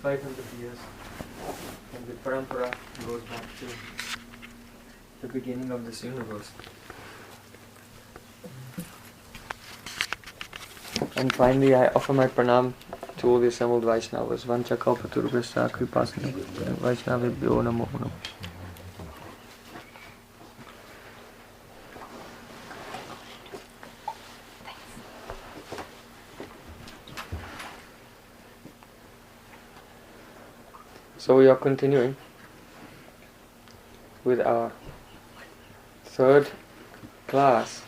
500 years, and the parampara goes back to the beginning of this universe. And finally, I offer my pranam to all the assembled Vaishnavas. Vancha kalpaturvasya kripasya Vaishnavibhyo namo namo. So we are continuing with our third class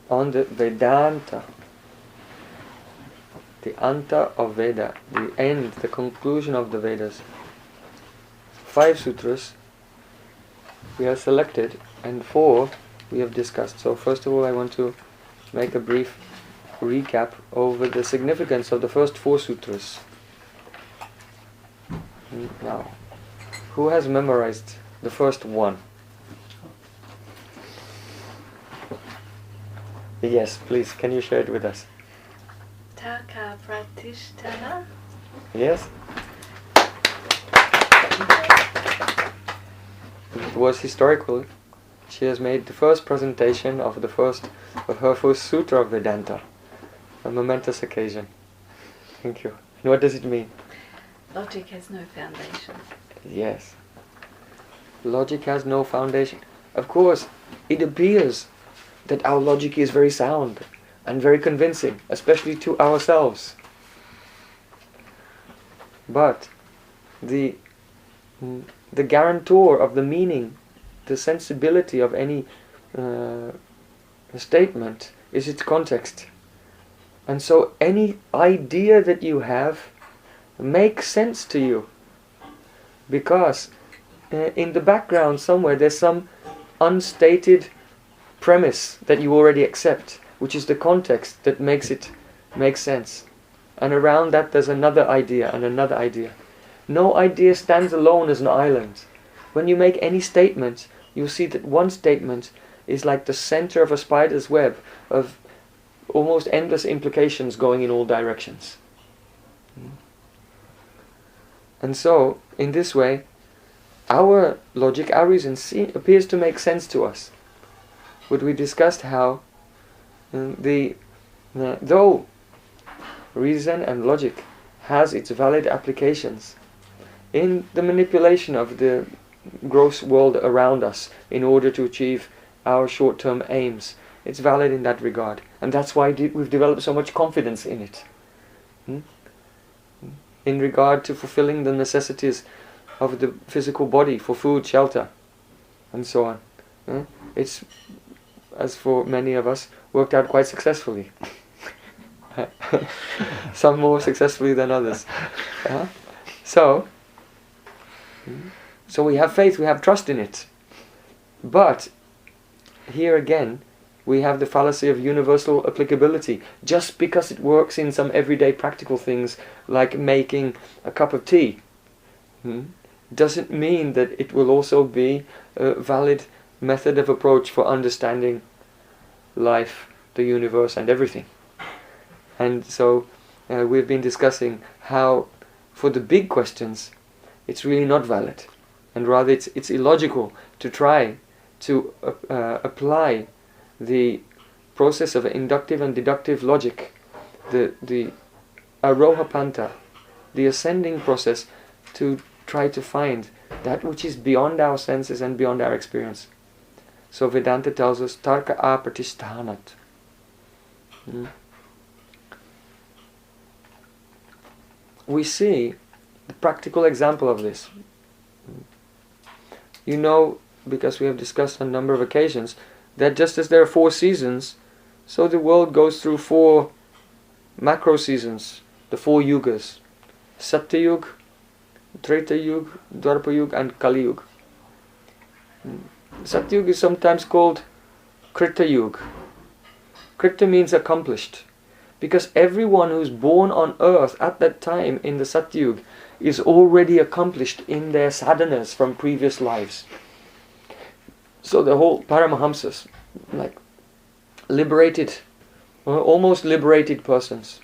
on the Vedanta, the Anta of Veda, the end, the conclusion of the Vedas. 5 sutras we have selected and 4 we have discussed. So first of all, I want to make a brief recap over the significance of the first 4 sutras. Now, who has memorized the first one? Yes, please, can you share it with us? Taka pratishtana. Yes? It was historical. She has made the first presentation of her first sutra of Vedanta. A momentous occasion. Thank you. And what does it mean? Logic has no foundation. Yes. Logic has no foundation. Of course, it appears that our logic is very sound and very convincing, especially to ourselves. But the guarantor of the meaning, the sensibility of any statement is its context. And so any idea that you have makes sense to you, because in the background somewhere there's some unstated premise that you already accept, which is the context that makes it make sense. And around that there's another idea and another idea. No idea stands alone as an island. When you make any statement, you'll see that one statement is like the center of a spider's web of almost endless implications going in all directions. And so, in this way, our logic, our reason appears to make sense to us. But we discussed how though reason and logic has its valid applications in the manipulation of the gross world around us in order to achieve our short-term aims, it's valid in that regard. And that's why we've developed so much confidence in it. In regard to fulfilling the necessities of the physical body for food, shelter, and so on. It's, as for many of us, worked out quite successfully. Some more successfully than others. So we have faith, we have trust in it. But here again, we have the fallacy of universal applicability. Just because it works in some everyday practical things, like making a cup of tea, doesn't mean that it will also be a valid method of approach for understanding life, the universe, and everything. And so we've been discussing how, for the big questions, it's really not valid, and rather it's illogical to try to apply the process of inductive and deductive logic, the arohapanta, the ascending process, to try to find that which is beyond our senses and beyond our experience. So Vedanta tells us tarka apratishtanat. We see the practical example of this. You know, because we have discussed on a number of occasions, that just as there are 4 seasons, so the world goes through 4 macro seasons, the 4 yugas: Satya Yuga, Treta Yuga, Dwapara Yuga, and Kali Yuga. Satya Yuga is sometimes called Krita Yuga. Krita means accomplished, because everyone who's born on earth at that time in the Satya Yuga is already accomplished in their sadhanas from previous lives. So the whole Paramahamsas, like liberated, or almost liberated persons,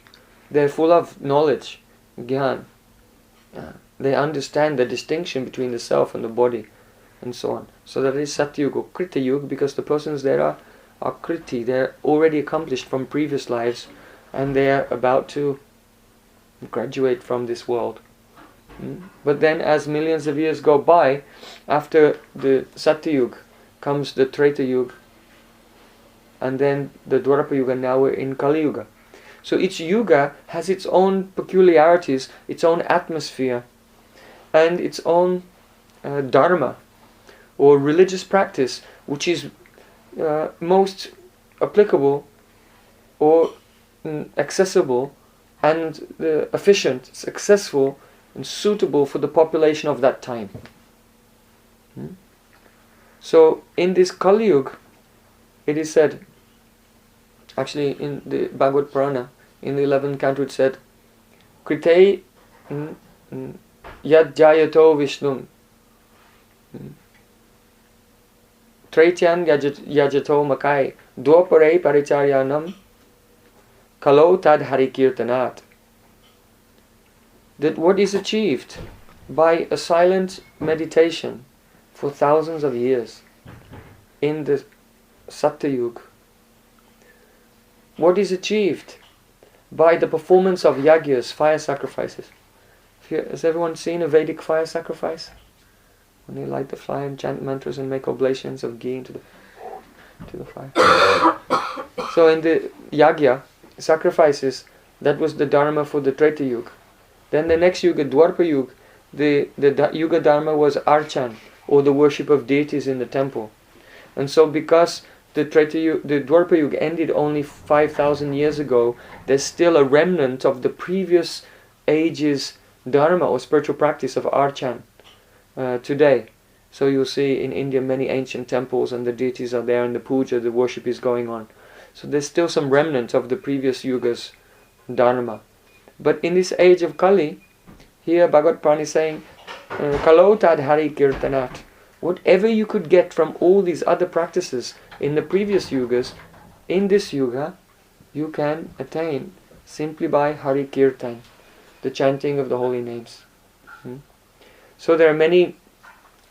they're full of knowledge, Gyan. They understand the distinction between the self and the body, and so on. So that is Satyuga or Krita Yuga, because the persons there are Kriti, they're already accomplished from previous lives, and they are about to graduate from this world. But then as millions of years go by, after the Satyuga comes the Treta Yuga, and then the Dwapara Yuga, now we're in Kali Yuga. So each yuga has its own peculiarities, its own atmosphere, and its own dharma, or religious practice, which is most applicable or accessible and efficient, successful and suitable for the population of that time. So in this Kali Yuga, it is said, actually in the Bhagavad Purana, in the 11th canto it said, Kritei yad jayato vishnum Traityan yajato makai dwapare paricharyanam kalo tad harikirtanat. That what is achieved by a silent meditation for thousands of years in the Satyuga, what is achieved by the performance of yagyas, fire sacrifices. Has everyone seen a fire sacrifice? When they light the fire and chant mantras and make oblations of ghee into the fire. So in the yagya, sacrifices, that was the dharma for the Treta Yuga. Then the next yuga, Dwapara Yuga, the yuga dharma was archan, or the worship of deities in the temple. And so because the Dwapara Yuga ended only 5,000 years ago, there's still a remnant of the previous ages' dharma or spiritual practice of archan today. So you'll see in India many ancient temples and the deities are there and the puja, the worship is going on. So there's still some remnant of the previous yuga's dharma. But in this age of Kali, here Bhagavad Purana is saying, Kalo tad hari kirtanat. Whatever you could get from all these other practices in the previous yugas, in this yuga, you can attain simply by Hari Kirtan, the chanting of the holy names. So there are many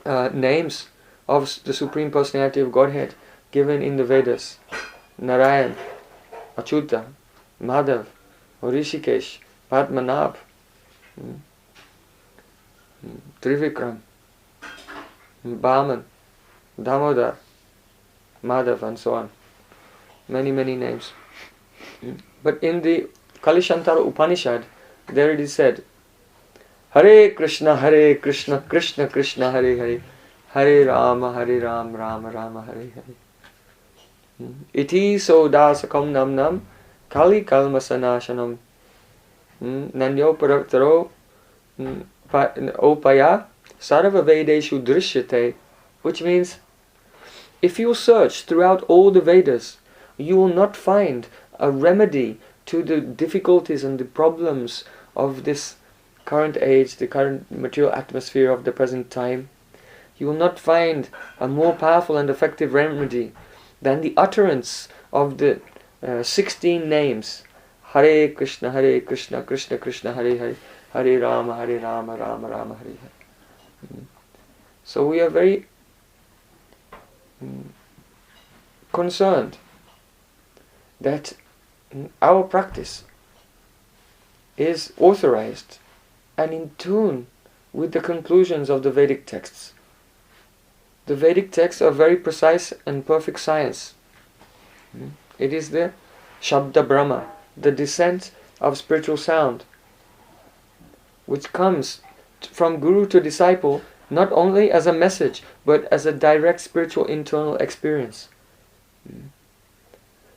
names of the Supreme Personality of Godhead given in the Vedas. Narayan, Achyuta, Madhav, Rishikesh, Padmanabh, Trivikram, Bhaman, Damodar, Madhav, and so on. Many, many names. But in the Kalishantara Upanishad, there it is said, Hare Krishna, Krishna Krishna, Hare Hare, Hare Rama, Rama Rama, Hare Hare. Iti sodasakam nam nam, Kali kalmasanashanam, Nanyo paraktaro opaya, Sarva Vedeshu Drishyate, which means, if you search throughout all the Vedas, you will not find a remedy to the difficulties and the problems of this current age, the current material atmosphere of the present time. You will not find a more powerful and effective remedy than the utterance of the 16 names, Hare Krishna, Krishna Krishna, Hare Hare, Hare Rama, Rama Rama, Hare Hare. So we are very concerned that our practice is authorized and in tune with the conclusions of the Vedic texts. The Vedic texts are very precise and perfect science. It is the Shabda Brahma, the descent of spiritual sound, which comes from guru to disciple not only as a message, but as a direct spiritual internal experience.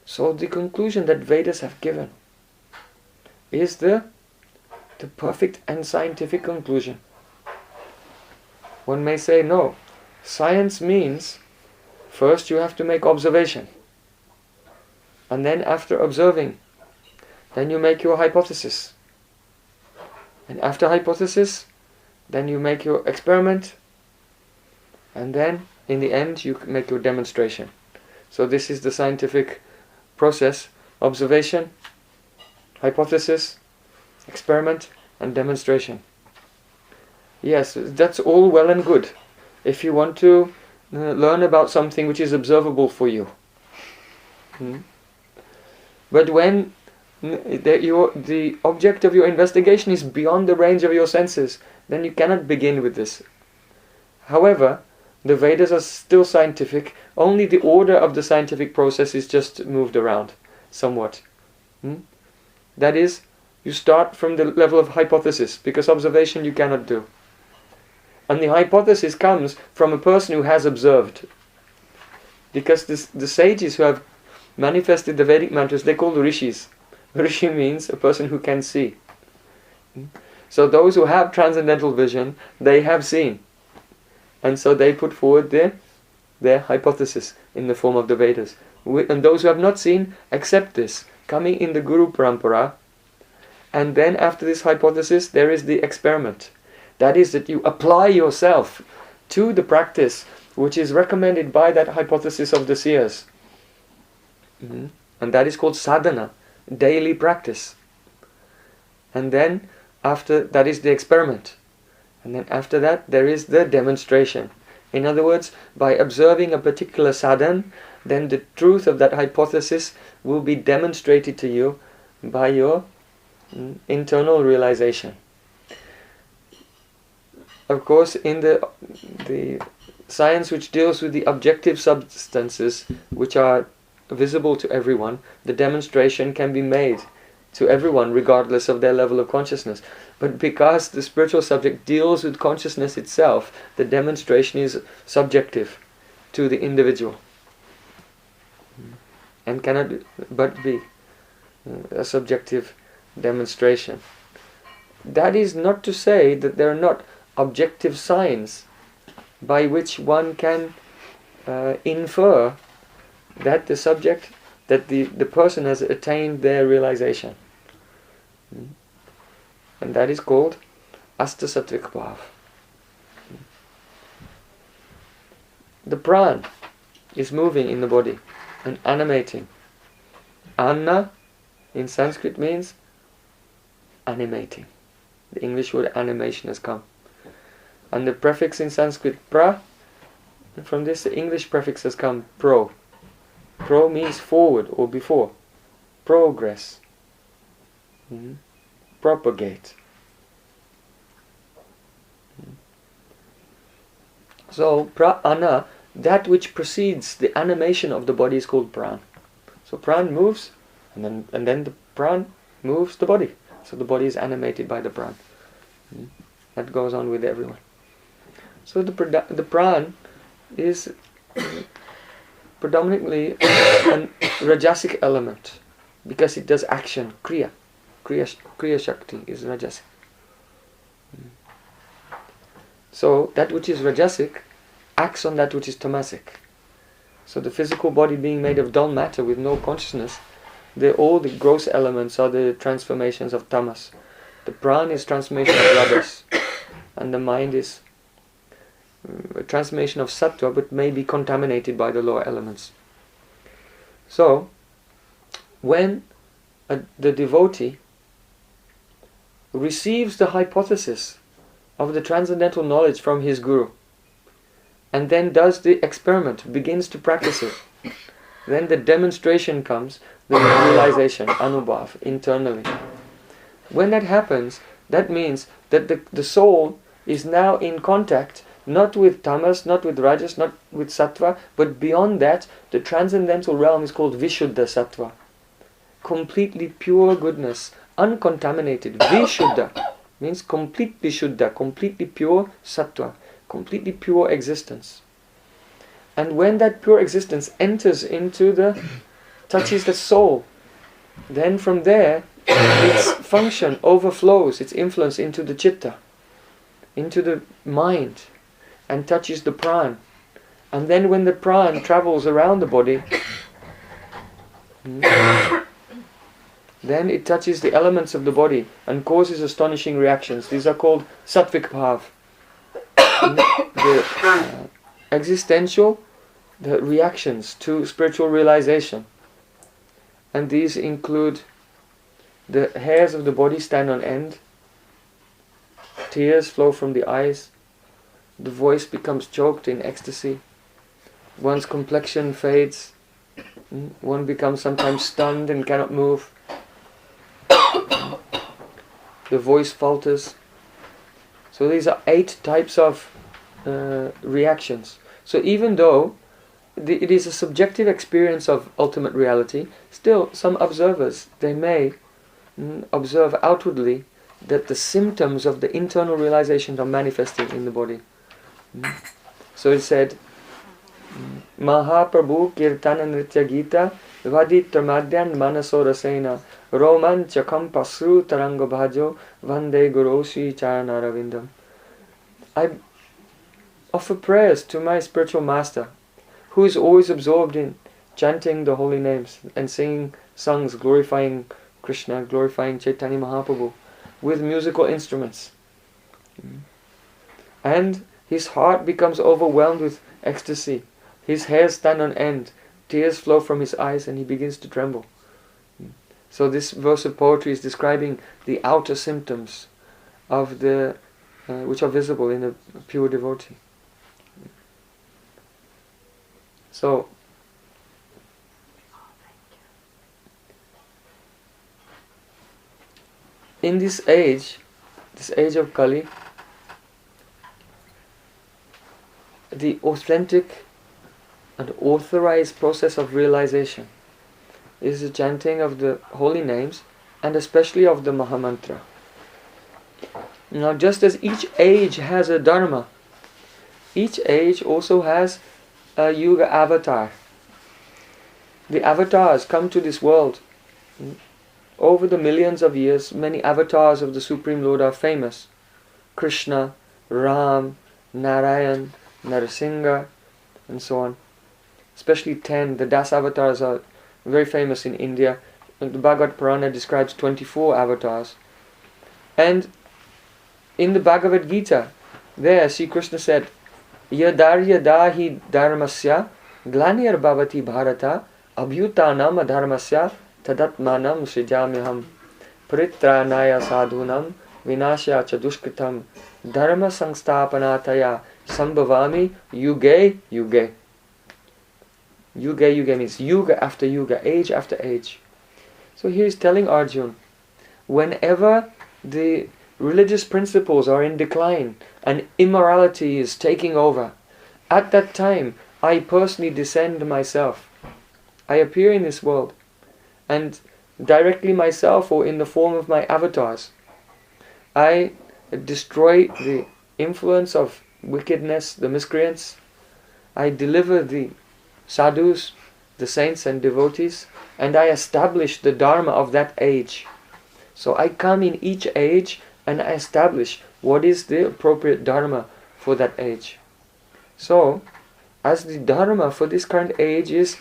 So the conclusion that Vedas have given is the perfect and scientific conclusion. One may say, no, science means first you have to make observation. And then after observing, then you make your hypothesis. And after hypothesis, then you make your experiment. And then, in the end, you make your demonstration. So this is the scientific process: observation, hypothesis, experiment, and demonstration. Yes, that's all well and good if you want to learn about something which is observable for you. But when the object of your investigation is beyond the range of your senses, then you cannot begin with this. However, the Vedas are still scientific, only the order of the scientific process is just moved around somewhat. That is, you start from the level of hypothesis, because observation you cannot do. And the hypothesis comes from a person who has observed. Because the sages who have manifested the Vedic mantras, they call the rishis. Rishi means a person who can see. So those who have transcendental vision, they have seen. And so they put forward their hypothesis in the form of the Vedas. And those who have not seen, accept this, coming in the Guru Parampara. And then after this hypothesis, there is the experiment. That is that you apply yourself to the practice which is recommended by that hypothesis of the seers. And that is called sadhana, daily practice. And then after that is the experiment. And then after that there is the demonstration. In other words, by observing a particular sadhana, then the truth of that hypothesis will be demonstrated to you by your internal realization. Of course, in the science which deals with the objective substances which are visible to everyone, the demonstration can be made to everyone regardless of their level of consciousness. But because the spiritual subject deals with consciousness itself, the demonstration is subjective to the individual and cannot but be a subjective demonstration. That is not to say that there are not objective signs by which one can infer that the subject, that the person has attained their realization. And that is called Astasattvic Bhav. The pran is moving in the body and animating. Anna in Sanskrit means animating. The English word animation has come. And the prefix in Sanskrit pra, from this the English prefix has come pro. Pro means forward or before. Progress. Propagate. So prana, that which precedes the animation of the body is called pran. So pran moves, and then the pran moves the body. So the body is animated by the pran. That goes on with everyone. So the pran is predominantly a rajasic element because it does action, kriya. Kriya Shakti is rajasic. So that which is rajasic acts on that which is tamasic. So the physical body being made of dull matter with no consciousness, all the gross elements are the transformations of tamas. The pran is transformation of rajas, and the mind is a transformation of sattva, but may be contaminated by the lower elements. So, when the devotee receives the hypothesis of the transcendental knowledge from his guru, and then does the experiment, begins to practice it, then the demonstration comes, the realization, anubhav, internally. When that happens, that means that the soul is now in contact not with tamas, not with rajas, not with sattva, but beyond that, the transcendental realm is called Vishuddha Sattva. Completely pure goodness, uncontaminated. Vishuddha means completely Shuddha, completely pure Sattva, completely pure existence. And when that pure existence enters into touches the soul, then from there, its function overflows, its influence into the chitta, into the mind, and touches the pran. And then when the pran travels around the body, then it touches the elements of the body and causes astonishing reactions. These are called sattvic bhav. The existential, the reactions to spiritual realization. And these include the hairs of the body stand on end, tears flow from the eyes, the voice becomes choked in ecstasy, one's complexion fades, one becomes sometimes stunned and cannot move, the voice falters. So these are 8 types of reactions. So even though it is a subjective experience of ultimate reality, still some observers, they may observe outwardly that the symptoms of the internal realization are manifesting in the body. So it said, Mahaprabhu Kirtana Nritya Gita Vaditra Madhyan Manasorasena Romanchakam Pasru Taranga Bhajo Vande Guroshi Charanaravindam. I offer prayers to my spiritual master, who is always absorbed in chanting the holy names and singing songs glorifying Krishna, glorifying Chaitanya Mahaprabhu with musical instruments. And his heart becomes overwhelmed with ecstasy. His hairs stand on end, tears flow from his eyes, and he begins to tremble. So this verse of poetry is describing the outer symptoms of the which are visible in a pure devotee. So, in this age of Kali, the authentic and authorized process of realization is the chanting of the holy names and especially of the Mahamantra. Now, just as each age has a dharma, each age also has a yuga avatar. The avatars come to this world. Over the millions of years, many avatars of the Supreme Lord are famous. Krishna, Ram, Narayan, Narasimha, and so on. Especially 10, the Das avatars are very famous in India. And the Bhagavad Purana describes 24 avatars. And in the Bhagavad Gita, there Sri Krsna said, Yadarya dahi dharmasya glanir bhavati bharata abhyutanam dharmasya tadatmanam srijamyaham paritranaya sadhunam vinashya chadushkritam dharma sangstapanataya sambhavami yuge yuge. Yuga yuga means yuga after yuga, age after age. So here he's telling Arjuna, whenever the religious principles are in decline and immorality is taking over, at that time I personally descend myself. I appear in this world, and directly myself or in the form of my avatars, I destroy the influence of wickedness, the miscreants. I deliver the sadhus, the saints and devotees, and I establish the dharma of that age. So I come in each age and I establish what is the appropriate dharma for that age. So, as the dharma for this current age is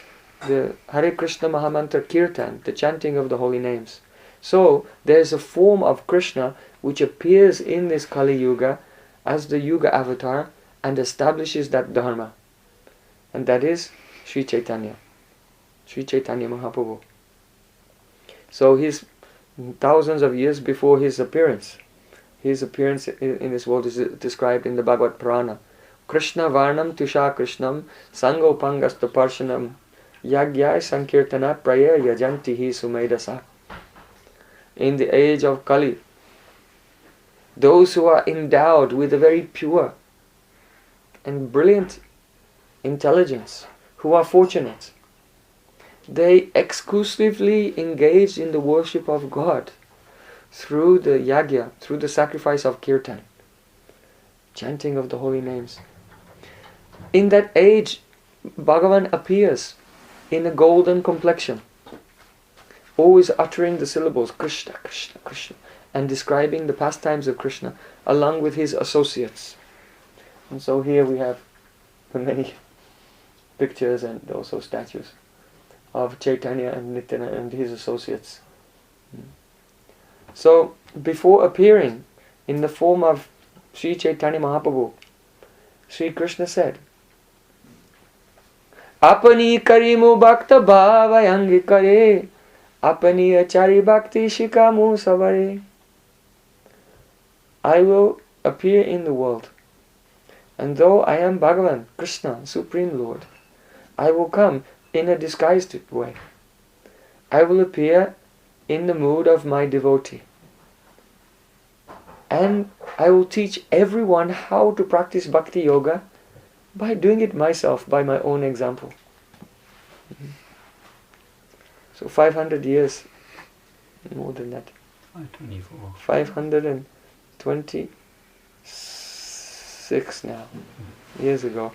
the Hare Krishna Mahamantra Kirtan, the chanting of the holy names. So, there is a form of Krishna which appears in this Kali Yuga as the Yuga avatar and establishes that dharma. And that is Sri Chaitanya Mahaprabhu. So he's thousands of years before his appearance. His appearance in this world is described in the Bhagavad Purana. Krishna Varnam Tusha Krishnam Sango Pangasta Parshanam Yagyai Sankirtana Praya Yajantihi Sumedasa. In the age of Kali, those who are endowed with a very pure and brilliant intelligence, who are fortunate, they exclusively engage in the worship of God through the yagya, through the sacrifice of kirtan, chanting of the holy names. In that age, Bhagavan appears in a golden complexion, always uttering the syllables Krishna, Krishna, Krishna, and describing the pastimes of Krishna along with his associates. And so here we have many pictures and also statues of Chaitanya and Nityananda and his associates. So, before appearing in the form of Sri Chaitanya Mahaprabhu, Sri Krishna said, Apani karimu bhakta bhavayangi kare, apani achari bhakti shikamu savare. I will appear in the world. And though I am Bhagavan, Krishna, Supreme Lord, I will come in a disguised way. I will appear in the mood of my devotee. And I will teach everyone how to practice Bhakti Yoga by doing it myself, by my own example. So 500 years, more than that. 526 now, years ago.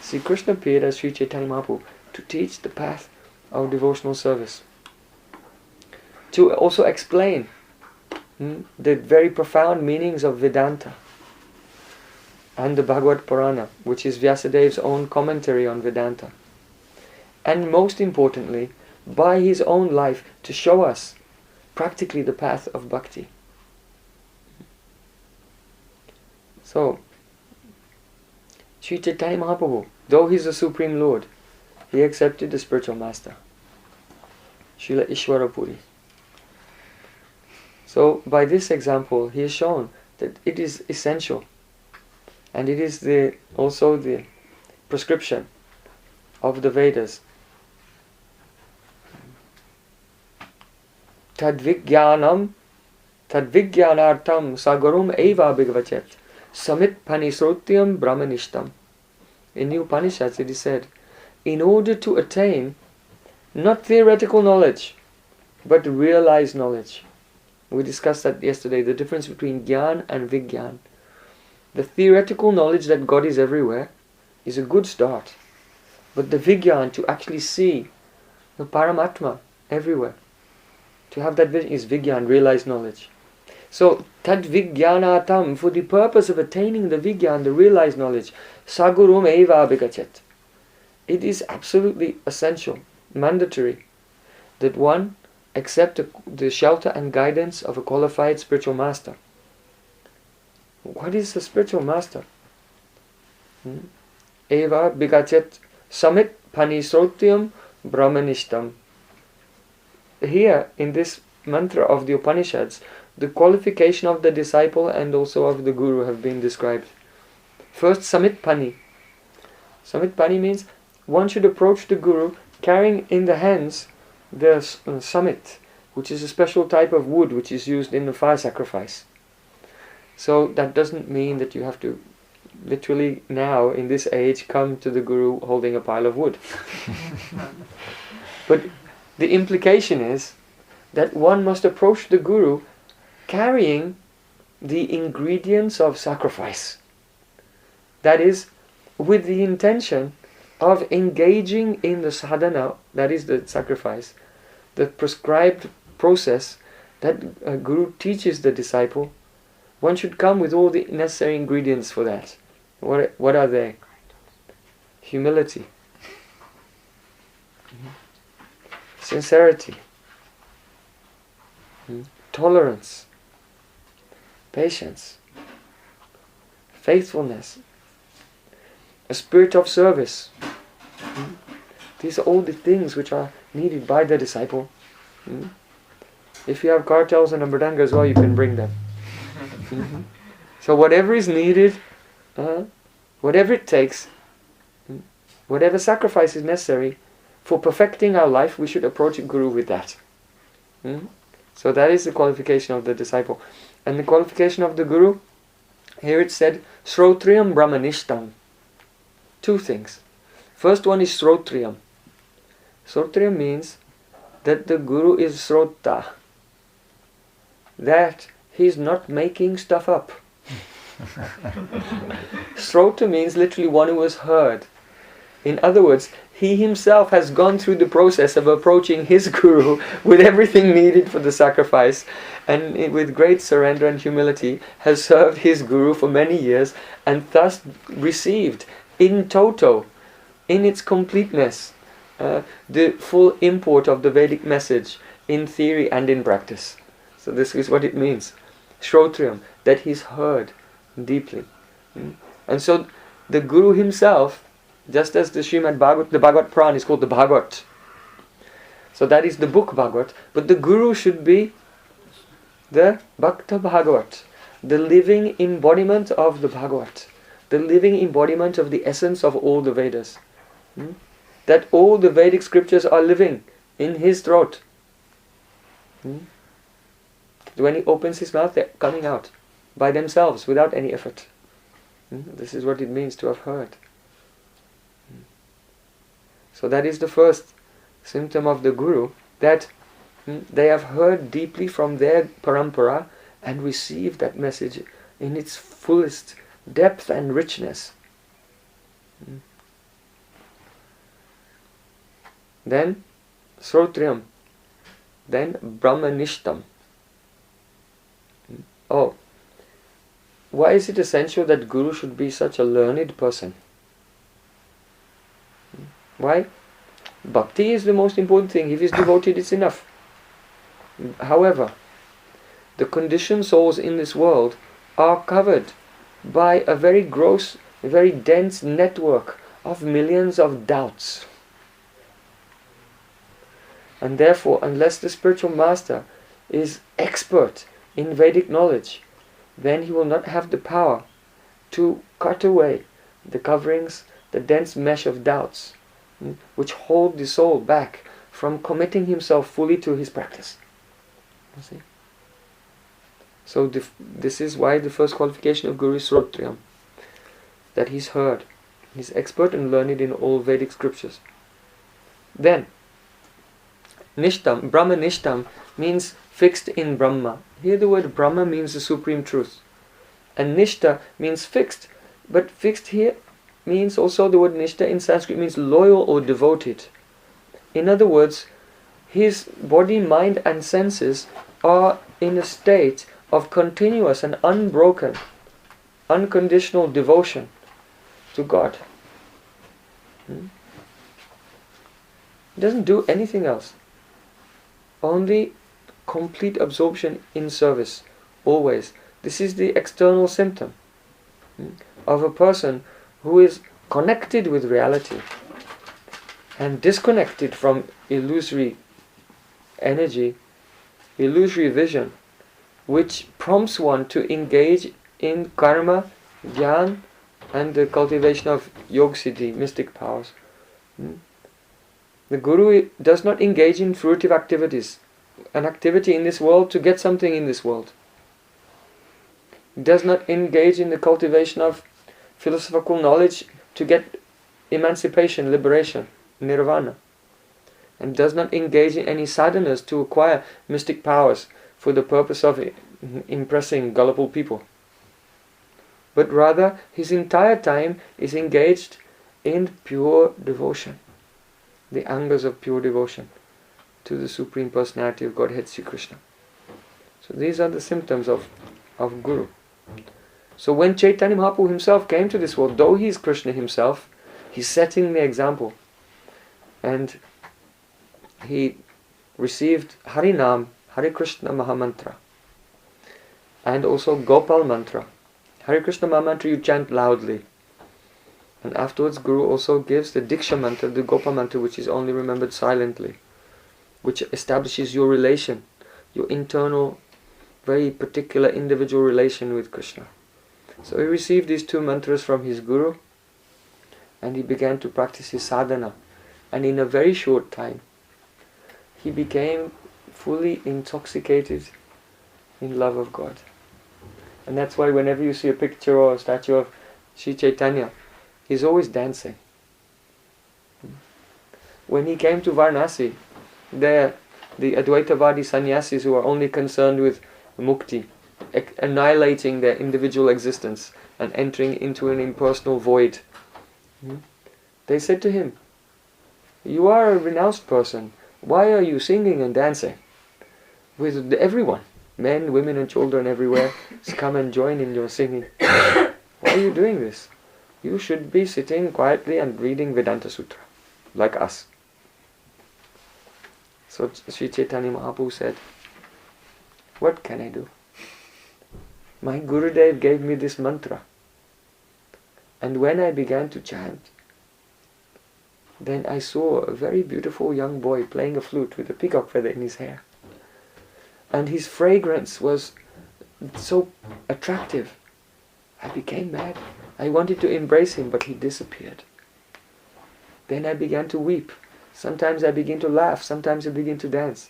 Sri Krishna appeared as Sri Chaitanya Mahaprabhu to teach the path of devotional service. To also explain the very profound meanings of Vedanta and the Bhagavad Purana, which is Vyasadev's own commentary on Vedanta. And most importantly, by his own life, to show us practically the path of bhakti. So, Sri Chaitanya Mahaprabhu, though he is the Supreme Lord, he accepted the spiritual master, Srila Ishwarapuri. So, by this example, he has shown that it is essential, and it is also the prescription of the Vedas. Tadvigyanam, tadvigyanartam sagarum eva bhagavachet samit panisrotyam brahmanishtam. In the Upanishads it is said, in order to attain not theoretical knowledge, but realized knowledge. We discussed that yesterday, the difference between Gyan and Vigyan. The theoretical knowledge that God is everywhere is a good start. But the Vigyan, to actually see the Paramatma everywhere, to have that vision, is Vigyan, realized knowledge. So, tad Vigyanatam, for the purpose of attaining the Vigyan, the realized knowledge, Sagurum eva abhigachet. It is absolutely essential, mandatory, that one accept the shelter and guidance of a qualified spiritual master. What is a spiritual master? Eva bhagachet samit panisrotyam brahmanishtam. Here, in this mantra of the Upanishads, the qualification of the disciple and also of the guru have been described. First, samit pani. Samit pani means one should approach the guru carrying in the hands the samit, which is a special type of wood which is used in the fire sacrifice. So that doesn't mean that you have to literally now, in this age, come to the guru holding a pile of wood. But the implication is that one must approach the guru carrying the ingredients of sacrifice. That is, with the intention of engaging in the sadhana, that is the sacrifice, the prescribed process that a guru teaches the disciple. One should come with all the necessary ingredients for that. What are they? Humility, sincerity, tolerance, patience, faithfulness, a spirit of service. These are all the things which are needed by the disciple. If you have kartals and a mridanga as well, you can bring them. So whatever is needed, whatever it takes, whatever sacrifice is necessary for perfecting our life, we should approach a guru with that. So that is the qualification of the disciple. And the qualification of the guru, here it said, Srotriyam Brahmanishtam. Two things. First one is Srotriyam. Srotriyam means that the guru is Srota. That he is not making stuff up. Srota means literally one who has heard. In other words, he himself has gone through the process of approaching his guru with everything needed for the sacrifice, and with great surrender and humility has served his guru for many years, and thus received in toto, in its completeness, the full import of the Vedic message in theory and in practice. So this is what it means. Shrotriyam, that he's heard deeply. And so the guru himself, just as the Srimad Bhagavat, the Bhagavad Purana is called the Bhagavat. So that is the book Bhagavat. But the guru should be the Bhakta Bhagavat. the living embodiment of the Bhagavat, the living embodiment of the essence of all the Vedas. That all the Vedic scriptures are living in his throat. When he opens his mouth, they're coming out by themselves without any effort. This is what it means to have heard. So that is the first symptom of the Guru, that they have heard deeply from their parampara and received that message in its fullest depth and richness. Then Srotriyam, then Brahmanishtam. Oh, why is it essential that Guru should be such a learned person? Why? Bhakti is the most important thing. If he is devoted, it's enough. However, the conditioned souls in this world are covered by a very gross, very dense network of millions of doubts. And therefore, unless the spiritual master is expert in Vedic knowledge, then he will not have the power to cut away the coverings, the dense mesh of doubts, which hold the soul back from committing himself fully to his practice. You see? So this is why the first qualification of Guru is Srotriyam, that he's heard, he's expert and learned in all Vedic scriptures. Then Nishtam, Brahma Nishtam means fixed in Brahma. Here the word Brahma means the supreme truth. And Nishta means fixed. But fixed here means also, the word Nishta in Sanskrit means loyal or devoted. In other words, his body, mind and senses are in a state of continuous and unbroken, unconditional devotion to God. He doesn't do anything else. Only complete absorption in service, always. This is the external symptom of a person who is connected with reality and disconnected from illusory energy, illusory vision, which prompts one to engage in karma, jnana, and the cultivation of yog siddhi, mystic powers. The Guru does not engage in fruitive activities, an activity in this world to get something in this world. He does not engage in the cultivation of philosophical knowledge to get emancipation, liberation, nirvana. And does not engage in any sadhanas to acquire mystic powers for the purpose of impressing gullible people. But rather, his entire time is engaged in pure devotion, the angas of pure devotion to the Supreme Personality of Godhead, Sri Krsna. So these are the symptoms of Guru. So when Chaitanya Mahaprabhu himself came to this world, though he is Krishna himself, he's setting the example. And he received Harinam, Hare Krishna Mahamantra, and also Gopal Mantra. Hare Krishna Mahamantra you chant loudly. And afterwards Guru also gives the Diksha Mantra, the Gopal Mantra, which is only remembered silently, which establishes your relation, your internal, very particular individual relation with Krishna. So he received these two mantras from his Guru, and he began to practice his sadhana. And in a very short time, he became fully intoxicated in love of God. And that's why whenever you see a picture or a statue of Sri Chaitanya, he's always dancing. When he came to Varanasi, there the Advaitavadi sannyasis who are only concerned with mukti, annihilating their individual existence and entering into an impersonal void, they said to him, "You are a renounced person. Why are you singing and dancing with everyone? Men, women and children everywhere come and join in your singing. Why are you doing this? You should be sitting quietly and reading Vedanta Sutra, like us." So Sri Chaitanya Mahaprabhu said, "What can I do? My Gurudev gave me this mantra. And when I began to chant, then I saw a very beautiful young boy playing a flute with a peacock feather in his hair. And his fragrance was so attractive. I became mad. I wanted to embrace him, but he disappeared. Then I began to weep. Sometimes I begin to laugh. Sometimes I begin to dance.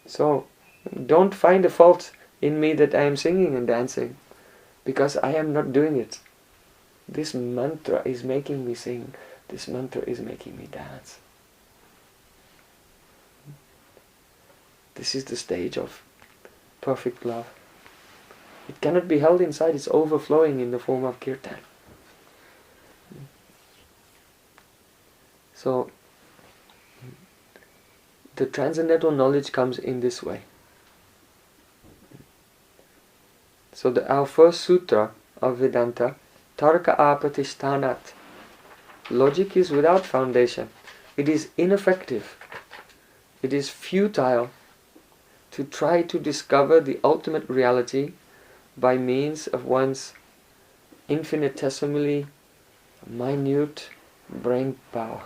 So, don't find a fault in me that I am singing and dancing, because I am not doing it. This mantra is making me sing. This mantra is making me dance. This is the stage of perfect love. It cannot be held inside, it's overflowing in the form of kirtan. So, the transcendental knowledge comes in this way. So our first sutra of Vedanta, Tarka apatishtanat. Logic is without foundation. It is ineffective. It is futile to try to discover the ultimate reality by means of one's infinitesimally minute brain power.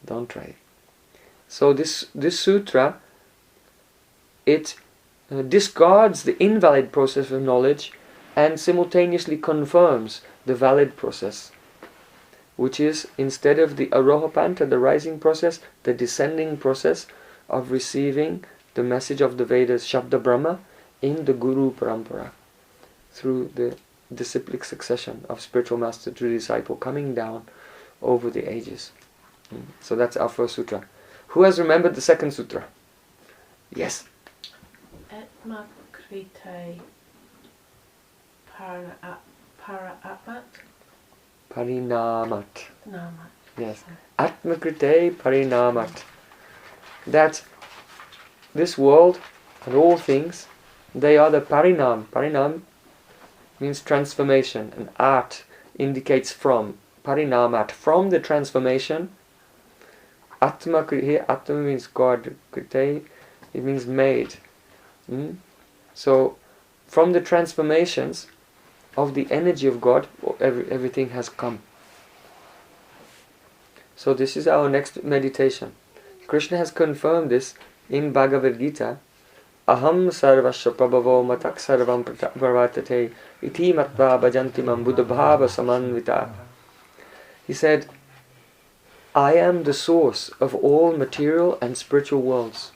Don't try it. So this sutra, it discards the invalid process of knowledge and simultaneously confirms the valid process, which is, instead of the arohapanta, the rising process, the descending process of receiving the message of the Vedas, Shabda Brahma, in the Guru Parampara, through the disciplic succession of spiritual master to disciple coming down over the ages. So that's our first sutra. Who has remembered the second sutra? Yes. Atma krite para Parinamat. Namat. Yes. Atma krite parinamat. That this world and all things, they are the parinam. Parinam means transformation, and at indicates from. Parinamat, from the transformation. Atma, here Atma means God, Krite, it means made. So, from the transformations of the energy of God, everything has come. So this is our next meditation. Krishna has confirmed this in Bhagavad Gita. Aham sarvasya prabhavo matak sarvam pravartate iti matva bhajantimam buddhabhava samanvita. He said, I am the source of all material and spiritual worlds.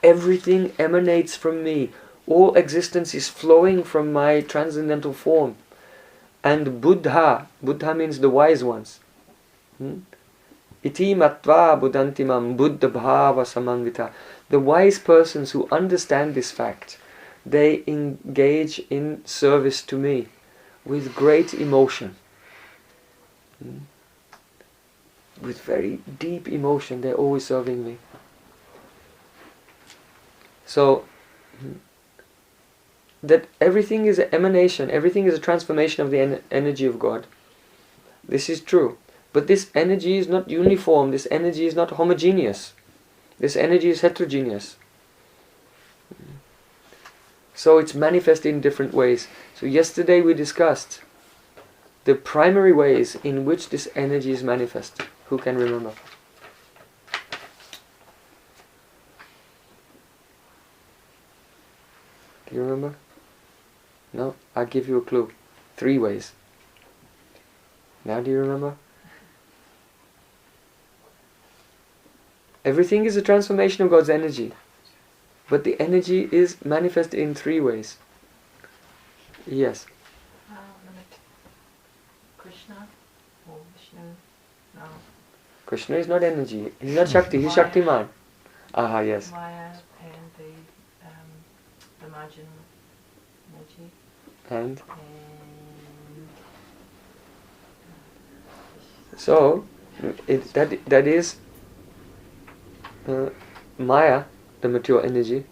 Everything emanates from me. All existence is flowing from my transcendental form. And Buddha means the wise ones. Iti matva buddhantimam buddha bhava samanvita. The wise persons who understand this fact, they engage in service to me with great emotion. With very deep emotion, they're always serving me. So, that everything is an emanation, everything is a transformation of the energy of God. This is true. But this energy is not uniform, this energy is not homogeneous. This energy is heterogeneous. So it's manifested in different ways. So yesterday we discussed the primary ways in which this energy is manifested. Who can remember? Do you remember? No? I'll give you a clue. 3 ways. Now do you remember? Everything is a transformation of God's energy. But the energy is manifested in 3 ways. Yes. Krishna or Vishnu? No. Krishna is not energy. He's not Shakti. He's Shaktiman. Aha, yes. Maya and the margin energy. And? So, that is Maya, the material energy.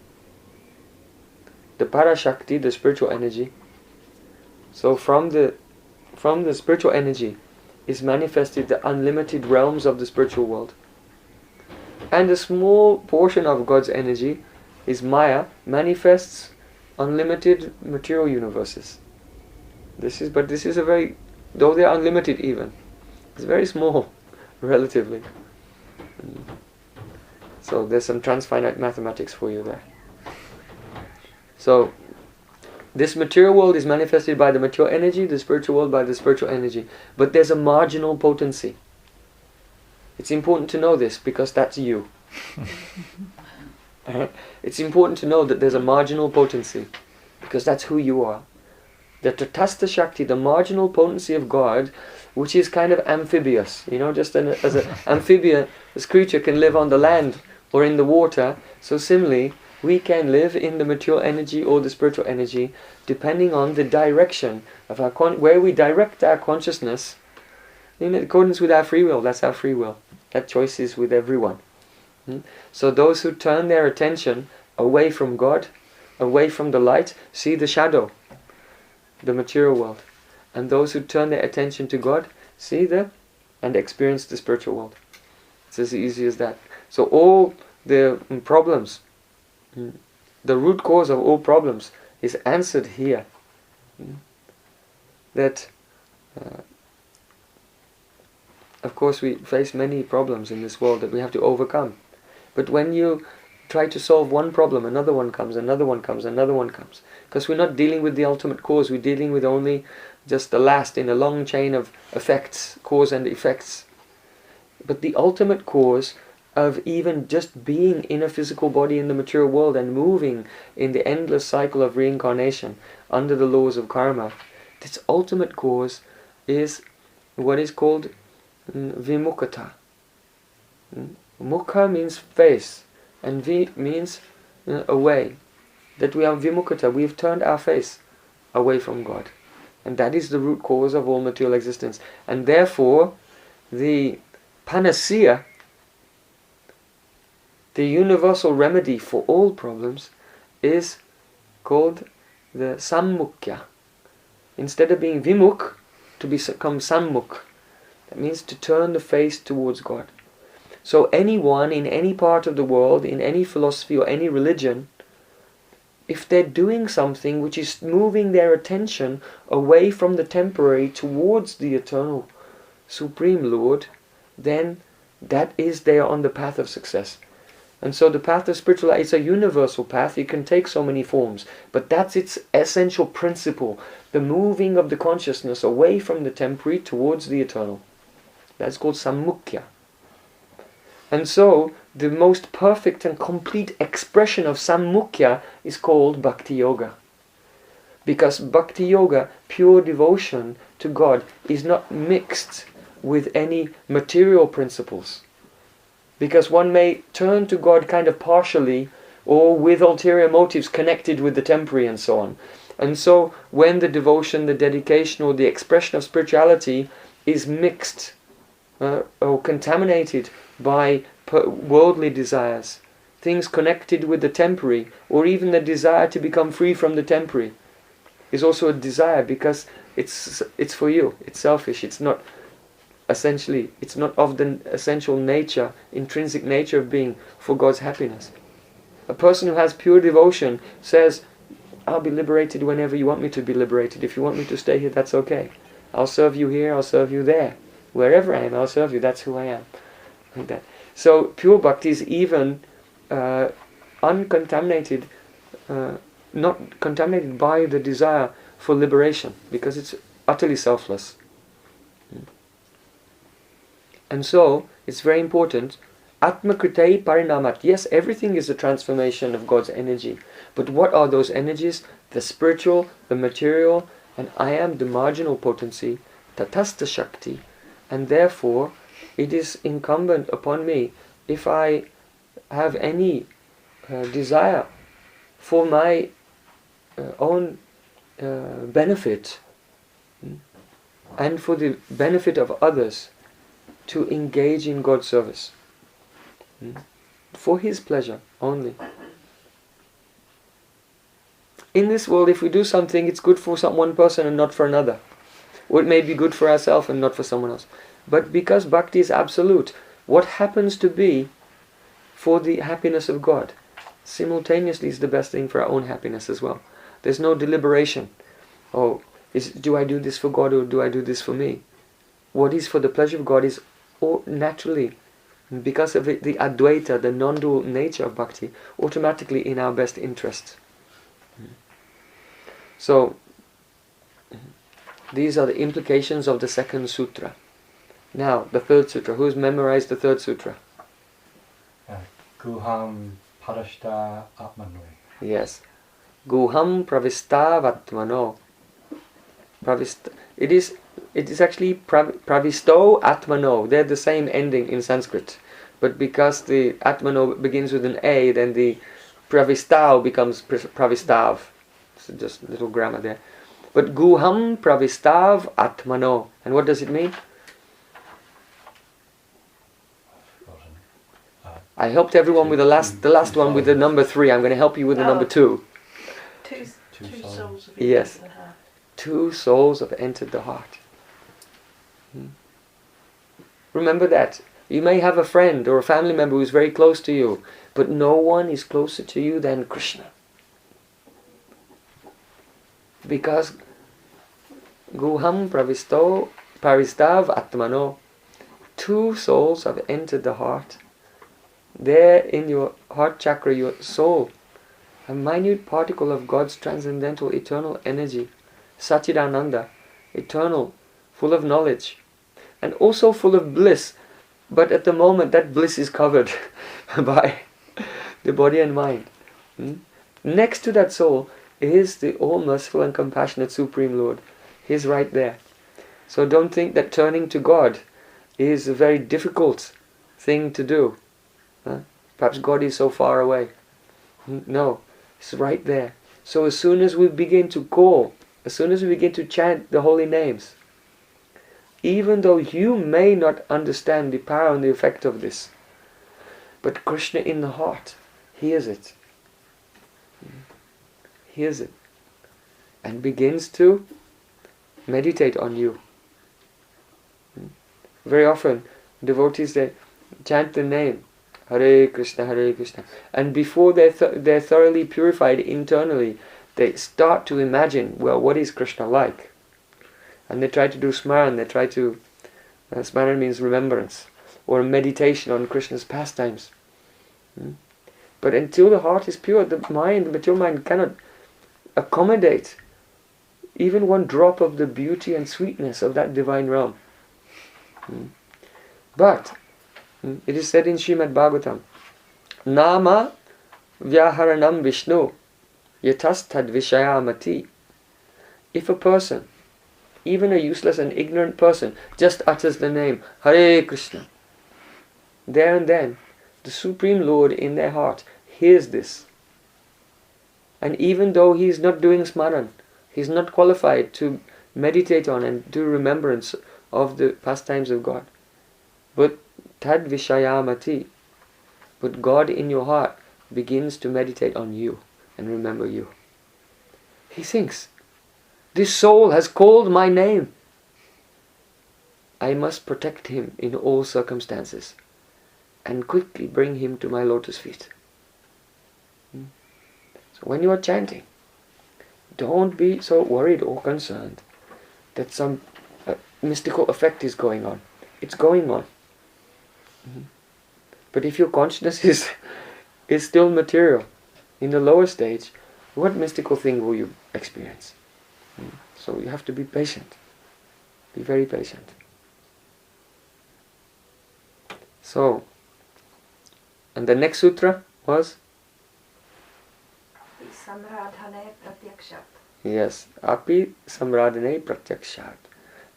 The Parashakti, the spiritual energy. So from the spiritual energy is manifested the unlimited realms of the spiritual world. And a small portion of God's energy is Maya, manifests unlimited material universes. This is a very, though they are unlimited even, it's very small, relatively. So there's some transfinite mathematics for you there. So, this material world is manifested by the material energy, the spiritual world by the spiritual energy. But there's a marginal potency. It's important to know this because that's you. It's important to know that there's a marginal potency because that's who you are. The Tatastha Shakti, the marginal potency of God, which is kind of amphibious. Just as an amphibious creature can live on the land or in the water, so similarly, we can live in the material energy or the spiritual energy, depending on the direction of our where we direct our consciousness in accordance with our free will. That's our free will. That choice is with everyone. So those who turn their attention away from God, away from the light, see the shadow, the material world. And those who turn their attention to God, see and experience the spiritual world. It's as easy as that. So all the problems, the root cause of all problems is answered here. That, of course, we face many problems in this world that we have to overcome. But when you try to solve one problem, another one comes, another one comes, another one comes. Because we're not dealing with the ultimate cause, we're dealing with only just the last in a long chain of effects, cause and effects. But the ultimate cause of even just being in a physical body in the material world and moving in the endless cycle of reincarnation under the laws of karma, its ultimate cause is what is called vimukkhata. Mukha means face, and vi means away. That we are vimukkhata, we have turned our face away from God. And that is the root cause of all material existence. And therefore, the panacea, the universal remedy for all problems, is called the sammukkhya. Instead of being vimukh, to become sammukh. That means to turn the face towards God. So anyone in any part of the world, in any philosophy or any religion, if they're doing something which is moving their attention away from the temporary towards the eternal Supreme Lord, then that is they are on the path of success. And so the path of spiritual life is a universal path. It can take so many forms, but that's its essential principle, the moving of the consciousness away from the temporary towards the eternal. That's called sammukkhya. And so, the most perfect and complete expression of sammukkhya is called bhakti yoga. Because bhakti yoga, pure devotion to God, is not mixed with any material principles. Because one may turn to God kind of partially or with ulterior motives connected with the temporary and so on. And so, when the devotion, the dedication or the expression of spirituality is mixed or contaminated by worldly desires, things connected with the temporary, or even the desire to become free from the temporary, is also a desire because it's for you, it's selfish, it's not essentially, it's not of the essential nature, intrinsic nature of being for God's happiness. A person who has pure devotion says, I'll be liberated whenever you want me to be liberated. If you want me to stay here, that's okay. I'll serve you here, I'll serve you there. Wherever I am, I'll serve you. That's who I am. Like that. So pure bhakti is even uncontaminated, not contaminated by the desire for liberation, because it's utterly selfless. And so it's very important. Atma kritei parinamat. Yes, everything is a transformation of God's energy. But what are those energies? The spiritual, the material, and I am the marginal potency, tatastha shakti. And therefore, it is incumbent upon me, if I have any desire for my own benefit and for the benefit of others, to engage in God's service. For His pleasure only. In this world, if we do something, it's good for one person and not for another. Or it may be good for ourselves and not for someone else. But because bhakti is absolute, what happens to be for the happiness of God, simultaneously is the best thing for our own happiness as well. There's no deliberation. Oh, do I do this for God or do I do this for me? What is for the pleasure of God is naturally, because of the advaita, the non-dual nature of bhakti, automatically in our best interest. So, these are the implications of the second sutra. Now, the third sutra. Who's memorized the third sutra? Guham Parashta Atmano. Yes. Guham Pravistavatmano. It is actually Pravisto Atmano. They're the same ending in Sanskrit. But because the Atmano begins with an A, then the Pravistao becomes Pravistav. So just a little grammar there. But Guham Pravistav Atmano. And what does it mean? I helped everyone with the last one with the number 3. I'm going to help you with the number 2. Two souls have Yes. entered the heart. 2 souls have entered the heart. Remember that. You may have a friend or a family member who's very close to you, but no one is closer to you than Krishna. Because Guham Pravistav Atmano, 2 souls have entered the heart. There in your heart chakra, your soul, a minute particle of God's transcendental eternal energy, Satchidananda, eternal, full of knowledge, and also full of bliss. But at the moment that bliss is covered by the body and mind. Next to that soul is the all-merciful and compassionate Supreme Lord. He's right there. So don't think that turning to God is a very difficult thing to do. Perhaps God is so far away. No, He's right there. So as soon as we begin to call, as soon as we begin to chant the holy names, even though you may not understand the power and the effect of this, but Krishna in the heart hears it. Hears it. And begins to meditate on you. Very often, devotees, they chant the name, Hare Krishna, Hare Krishna. And before they're thoroughly purified internally, they start to imagine, well, what is Krishna like? And they try to do smaran, they try to, smaran means remembrance, or meditation on Krishna's pastimes. But until the heart is pure, the mature mind cannot accommodate even one drop of the beauty and sweetness of that divine realm. But it is said in Srimad Bhagavatam, Nama Vyaharanam Vishnu Yatastad Vishayamati. If a person, even a useless and ignorant person, just utters the name Hare Krishna, there and then the Supreme Lord in their heart hears this. And even though he is not doing smaran, he is not qualified to meditate on and do remembrance of the pastimes of God, but Tad Vishayamati, but God in your heart begins to meditate on you and remember you. He thinks, this soul has called my name. I must protect him in all circumstances and quickly bring him to my lotus feet. So when you are chanting, don't be so worried or concerned that some mystical effect is going on. It's going on. But if your consciousness is still material, in the lower stage, what mystical thing will you experience? So you have to be patient. Be very patient. So, and the next sutra was? Samradhane pratyakshat. Yes, api samradhane pratyakshat.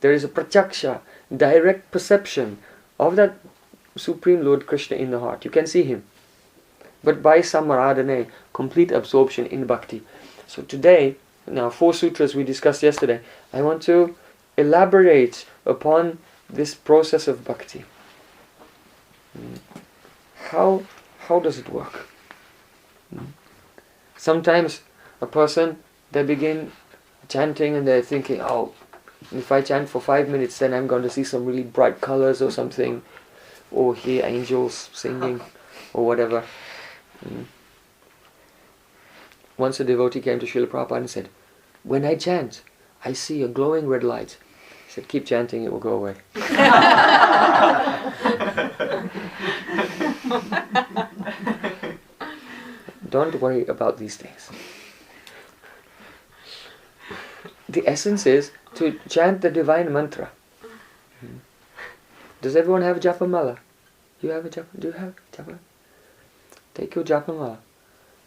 There is a pratyaksha, direct perception of that Supreme Lord Krishna in the heart. You can see him. But by samradhane, complete absorption in bhakti. So today, now 4 sutras we discussed yesterday, I want to elaborate upon this process of bhakti. How does it work? Sometimes a person, they begin chanting and they're thinking, oh, if I chant for 5 minutes, then I'm going to see some really bright colors or something, or hear angels singing or whatever. Once a devotee came to Srila Prabhupada and said, when I chant, I see a glowing red light. He said, keep chanting, it will go away. Don't worry about these things. the essence is to chant the divine mantra. Does everyone have japa mala? You have a japa? Do you have japa? Take your japa mala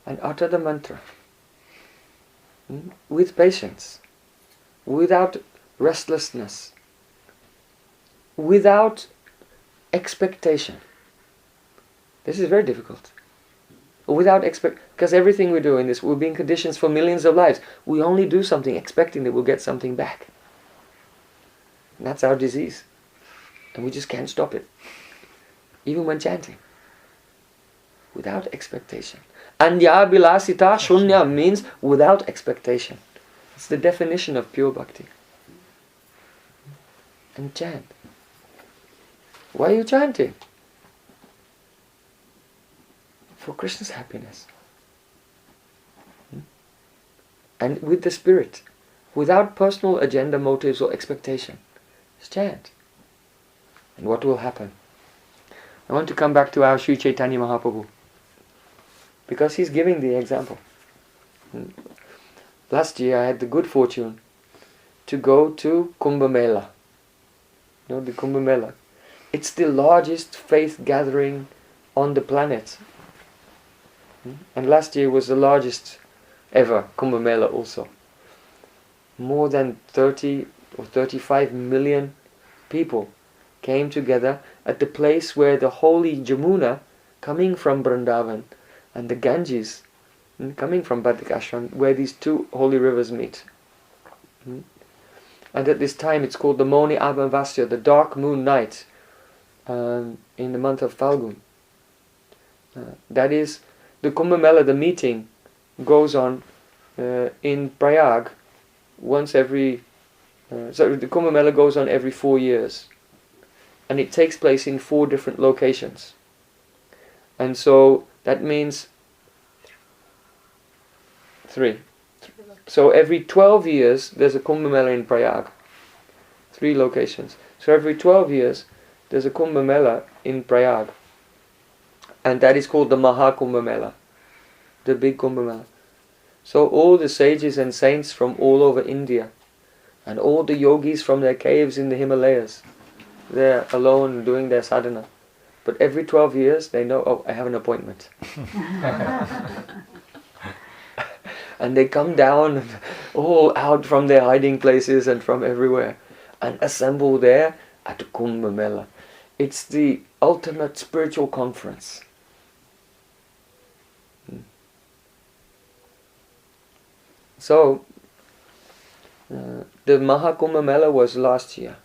and utter the mantra with patience, without restlessness, without expectation. This is very difficult. Without because everything we do in this, we're being conditioned for millions of lives. We only do something expecting that we'll get something back. And that's our disease. And we just can't stop it. Even when chanting. Without expectation. Anya bilasita shunya means without expectation. It's the definition of pure bhakti. And chant. Why are you chanting? For Krishna's happiness. And with the spirit. Without personal agenda, motives or expectation. Just chant. And what will happen? I want to come back to our Sri Chaitanya Mahaprabhu. Because he's giving the example. Last year I had the good fortune to go to Kumbh Mela. You know, the Kumbh Mela. It's the largest faith gathering on the planet. And last year was the largest ever Kumbh Mela also. More than 30 or 35 million people came together at the place where the holy Jamuna, coming from Vrndavana, and the Ganges, coming from Badrikashram, where these two holy rivers meet. And at this time it's called the Moni Amavasya, the dark moon night, in the month of Falgun. That is, the Kumbh Mela, the meeting, goes on in Prayag once every... so the Kumbh Mela goes on every 4 years. And it takes place in 4 different locations. And so that means 3. So every 12 years there's a Kumbh Mela in Prayag. 3 locations. So every 12 years there's a Kumbh Mela in Prayag. And that is called the Maha Kumbh Mela. The big Kumbh Mela. So all the sages and saints from all over India, and all the yogis from their caves in the Himalayas, they're alone doing their sadhana. But every 12 years they know, oh, I have an appointment. And they come down all out from their hiding places and from everywhere and assemble there at Kumbh Mela. It's the ultimate spiritual conference. So, the Maha Kumbh Mela was last year.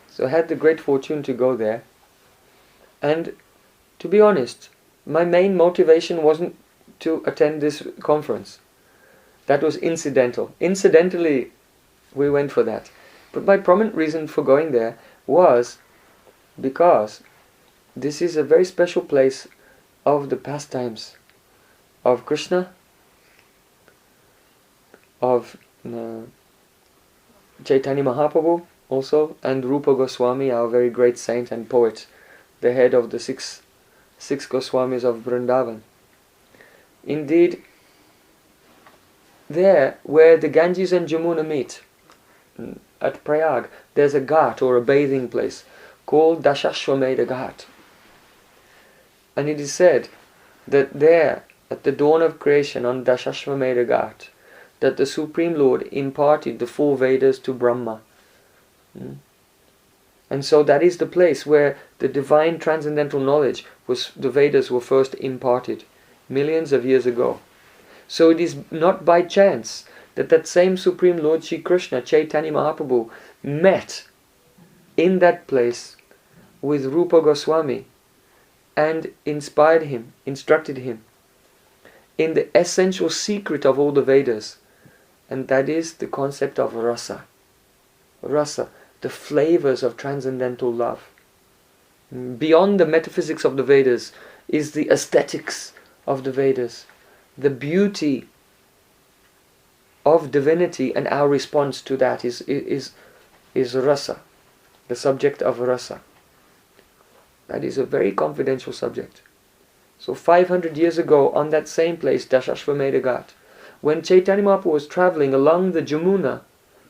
So I had the great fortune to go there. And to be honest, my main motivation wasn't to attend this conference. That was incidental. Incidentally, we went for that. But my prominent reason for going there was because this is a very special place of the pastimes of Krishna, of Chaitanya Mahaprabhu also, and Rupa Goswami, our very great saint and poet, the head of the six Goswamis of Vrndavana. Indeed, there where the Ganges and Jamuna meet, at Prayag, there's a ghat or a bathing place called Dashashwamedha Ghat. And it is said that there, at the dawn of creation on Dashashwamedha Ghat, that the Supreme Lord imparted the 4 Vedas to Brahma. And so that is the place where the divine transcendental knowledge the Vedas were first imparted, millions of years ago. So it is not by chance that same Supreme Lord Sri Krsna, Chaitanya Mahaprabhu, met in that place with Rupa Goswami and inspired him, instructed him in the essential secret of all the Vedas, and that is the concept of rasa. Rasa, the flavors of transcendental love. Beyond the metaphysics of the Vedas is the aesthetics of the Vedas, the beauty of divinity, and our response to that is rasa, the subject of rasa. That is a very confidential subject. So 500 years ago, on that same place, Dashashwamedha Ghat, when Chaitanya Mahaprabhu was traveling along the Jamuna,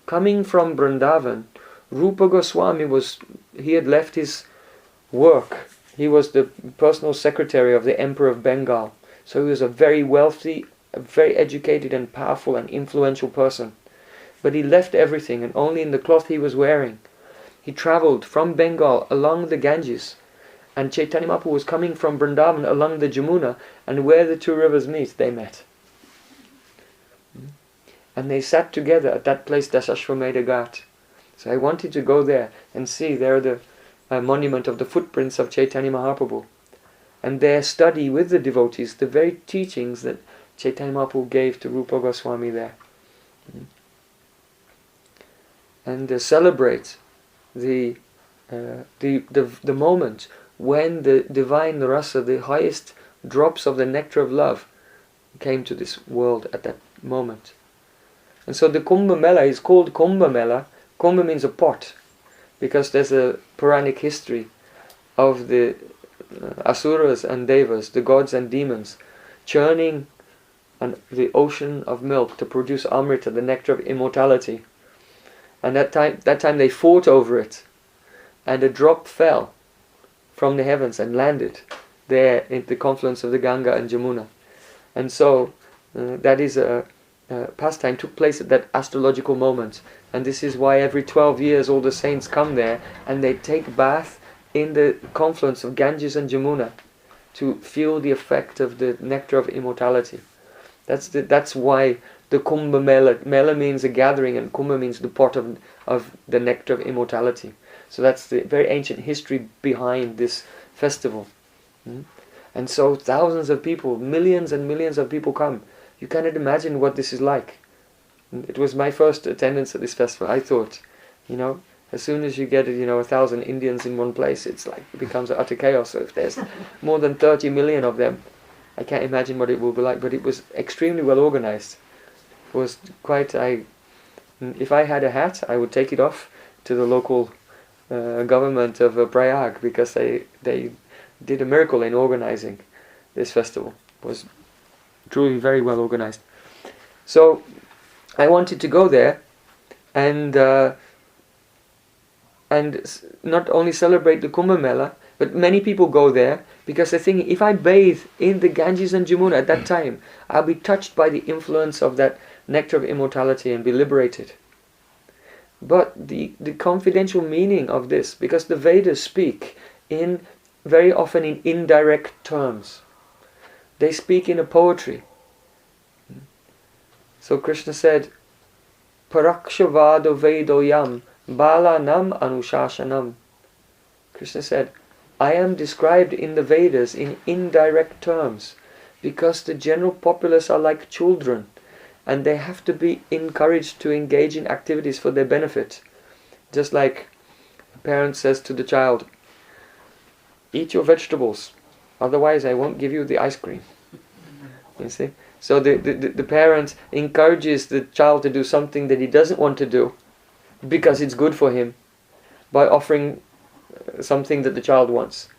coming from Vrindavan, Rupa Goswami he had left his work. He was the personal secretary of the Emperor of Bengal. So he was a very wealthy, a very educated and powerful and influential person. But he left everything, and only in the cloth he was wearing. He travelled from Bengal along the Ganges, and Chaitanya Mahaprabhu was coming from Vrindavan along the Jamuna, and where the two rivers meet, they met. And they sat together at that place, Dasashwamedha Ghat. So I wanted to go there and see there the monument of the footprints of Chaitanya Mahaprabhu, and there study with the devotees the very teachings that Chaitanya Mahaprabhu gave to Rupa Goswami there. And celebrate the moment when the divine rasa, the highest drops of the nectar of love, came to this world at that moment. And so the Kumbh Mela is called Kumbh Mela. Kumbh means a pot, because there's a Puranic history of the Asuras and Devas, the gods and demons, churning the ocean of milk to produce Amrita, the nectar of immortality. And that time they fought over it, and a drop fell from the heavens and landed there in the confluence of the Ganga and Jamuna. And so that is a pastime took place at that astrological moment, and this is why every 12 years all the saints come there and they take bath in the confluence of Ganges and Jamuna to feel the effect of the nectar of immortality. That's why the Kumbh Mela. Mela means a gathering, and Kumbh means the pot of the nectar of immortality. So that's the very ancient history behind this festival. And so thousands of people, millions and millions of people come. You cannot imagine what this is like. It was my first attendance at this festival. I thought, as soon as you get 1,000 Indians in one place, it becomes utter chaos. So if there's more than 30 million of them, I can't imagine what it will be like. But it was extremely well organized. It was quite. If I had a hat, I would take it off to the local government of Prayag, because they did a miracle in organizing this festival. It was truly very well organized. So I wanted to go there and not only celebrate the Kumbh Mela, but many people go there because they're thinking, if I bathe in the Ganges and Jamuna at that time, I'll be touched by the influence of that nectar of immortality and be liberated. But the confidential meaning of this, because the Vedas speak very often in indirect terms. They speak in a poetry. So Krishna said, Parakshavado Vedoyam Balanam Anushashanam. Krishna said, I am described in the Vedas in indirect terms because the general populace are like children and they have to be encouraged to engage in activities for their benefit. Just like a parent says to the child, eat your vegetables, otherwise I won't give you the ice cream. You see? So the parent encourages the child to do something that he doesn't want to do because it's good for him by offering something that the child wants.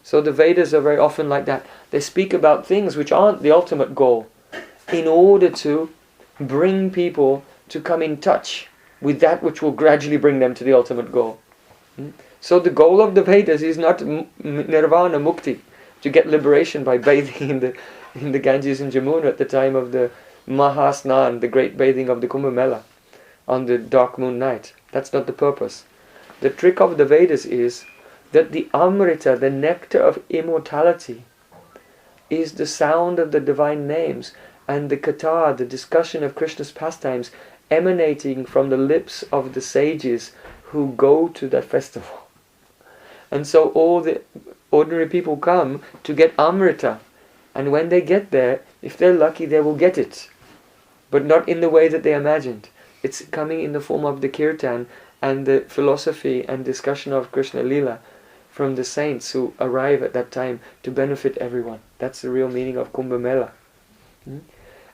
So the Vedas are very often like that. They speak about things which aren't the ultimate goal in order to bring people to come in touch with that which will gradually bring them to the ultimate goal. So the goal of the Vedas is not nirvana, mukti, to get liberation by bathing in the Ganges and Jamuna at the time of the Mahasnan, the great bathing of the Kumbh Mela on the dark moon night. That's not the purpose. The trick of the Vedas is that the Amrita, the nectar of immortality, is the sound of the divine names and the Katha, the discussion of Krishna's pastimes, emanating from the lips of the sages who go to that festival. And so all the ordinary people come to get Amrita. And when they get there, if they're lucky, they will get it. But not in the way that they imagined. It's coming in the form of the kirtan and the philosophy and discussion of Krishna Lila from the saints who arrive at that time to benefit everyone. That's the real meaning of Kumbh Mela.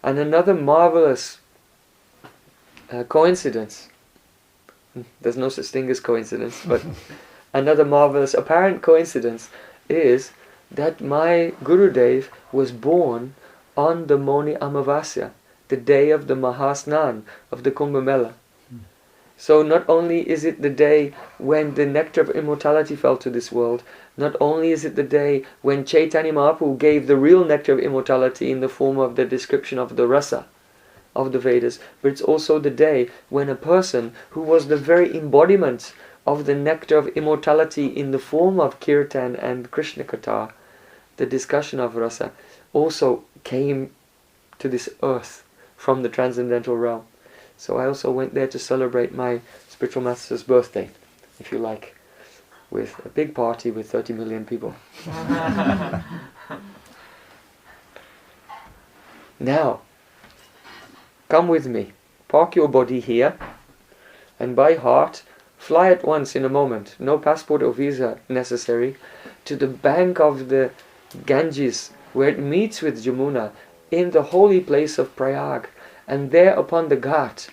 And another marvelous coincidence, there's no such thing as coincidence, but another marvelous apparent coincidence is that my Gurudev was born on the Moni Amavasya, the day of the Mahasnan of the Kumbh Mela. So not only is it the day when the nectar of immortality fell to this world, not only is it the day when Chaitanya Mahaprabhu gave the real nectar of immortality in the form of the description of the rasa of the Vedas, but it's also the day when a person who was the very embodiment of the nectar of immortality in the form of kirtan and Krishna Katha, the discussion of rasa, also came to this earth from the transcendental realm. So I also went there to celebrate my spiritual master's birthday, if you like, with a big party with 30 million people. Now, come with me. Park your body here, and by heart, fly at once in a moment, no passport or visa necessary, to the bank of the Ganges, where it meets with Jamuna, in the holy place of Prayag, and there upon the Ghat,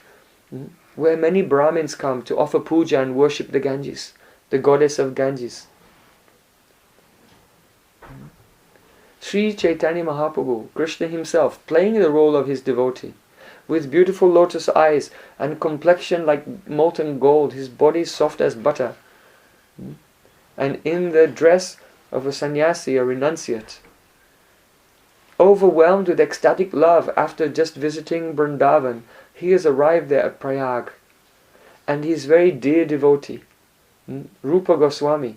where many Brahmins come to offer puja and worship the Ganges, the goddess of Ganges. Sri Chaitanya Mahaprabhu, Krishna himself, playing the role of his devotee, with beautiful lotus eyes and complexion like molten gold, his body soft as butter, and in the dress of a sannyasi, a renunciate, overwhelmed with ecstatic love after just visiting Vrndavana, he has arrived there at Prayag, and his very dear devotee, Rupa Goswami,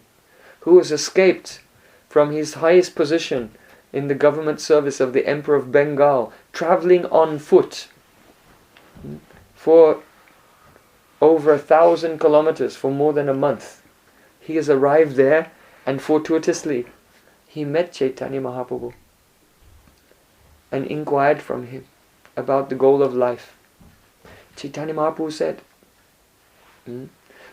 who has escaped from his highest position in the government service of the Emperor of Bengal, travelling on foot for over 1,000 kilometers for more than a month. He has arrived there, and fortuitously he met Chaitanya Mahaprabhu and inquired from him about the goal of life. Chaitanya Mahaprabhu said,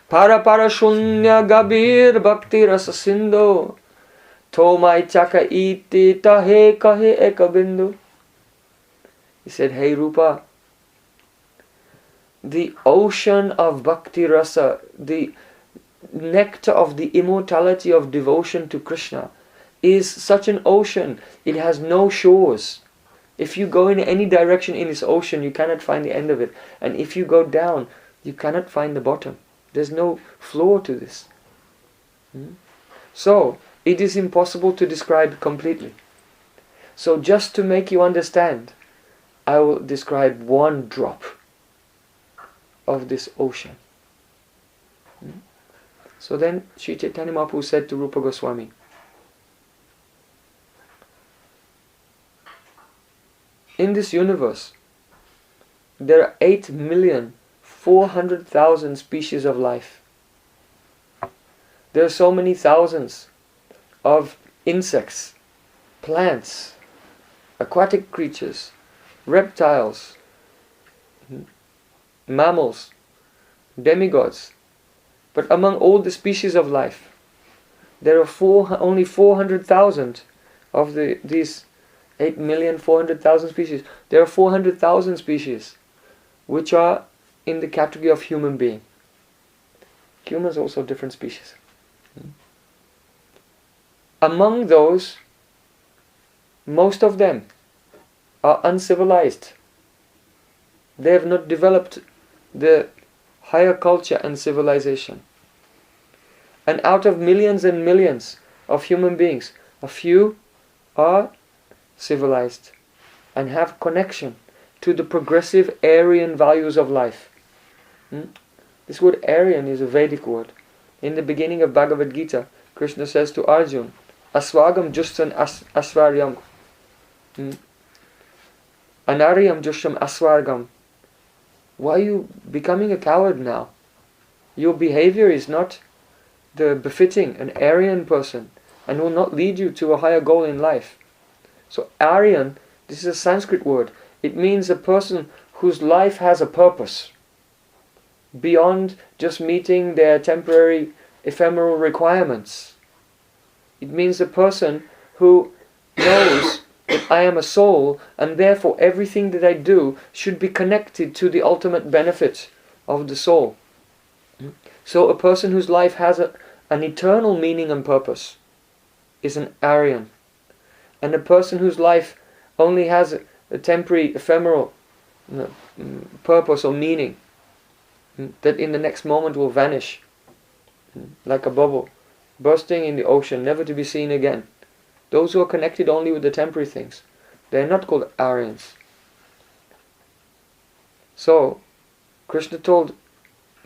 Para para shunya gabir bhakti rasa sindhu tomai chaka iti tahe kahe ekabindu. He said, hey Rupa, the ocean of bhakti rasa, the nectar of the immortality of devotion to Krishna, is such an ocean. It has no shores. If you go in any direction in this ocean, you cannot find the end of it. And if you go down, you cannot find the bottom. There's no floor to this. So, it is impossible to describe completely. So just to make you understand, I will describe one drop of this ocean. So then Sri Chaitanya Mahaprabhu said to Rupa Goswami, in this universe, there are 8,400,000 species of life. There are so many thousands of insects, plants, aquatic creatures, reptiles, mammals, demigods. But among all the species of life, there are only 400,000 of these 8,400,000 species. There are 400,000 species which are in the category of human being. Humans are also different species. Among those, most of them are uncivilized. They have not developed the higher culture and civilization. And out of millions and millions of human beings, a few are civilized and have connection to the progressive Aryan values of life. This word Aryan is a Vedic word. In the beginning of Bhagavad Gita, Krishna says to Arjuna, Aswagam justan asvaryam, Anaryam justam aswargam. Why are you becoming a coward now? Your behavior is not the befitting an Aryan person and will not lead you to a higher goal in life. So Aryan, this is a Sanskrit word. It means a person whose life has a purpose beyond just meeting their temporary ephemeral requirements. It means a person who knows that I am a soul, and therefore everything that I do should be connected to the ultimate benefit of the soul. So a person whose life has an eternal meaning and purpose is an Aryan. And a person whose life only has a temporary, ephemeral purpose or meaning that in the next moment will vanish, like a bubble, bursting in the ocean, never to be seen again. Those who are connected only with the temporary things, they are not called Aryans. So, Krishna told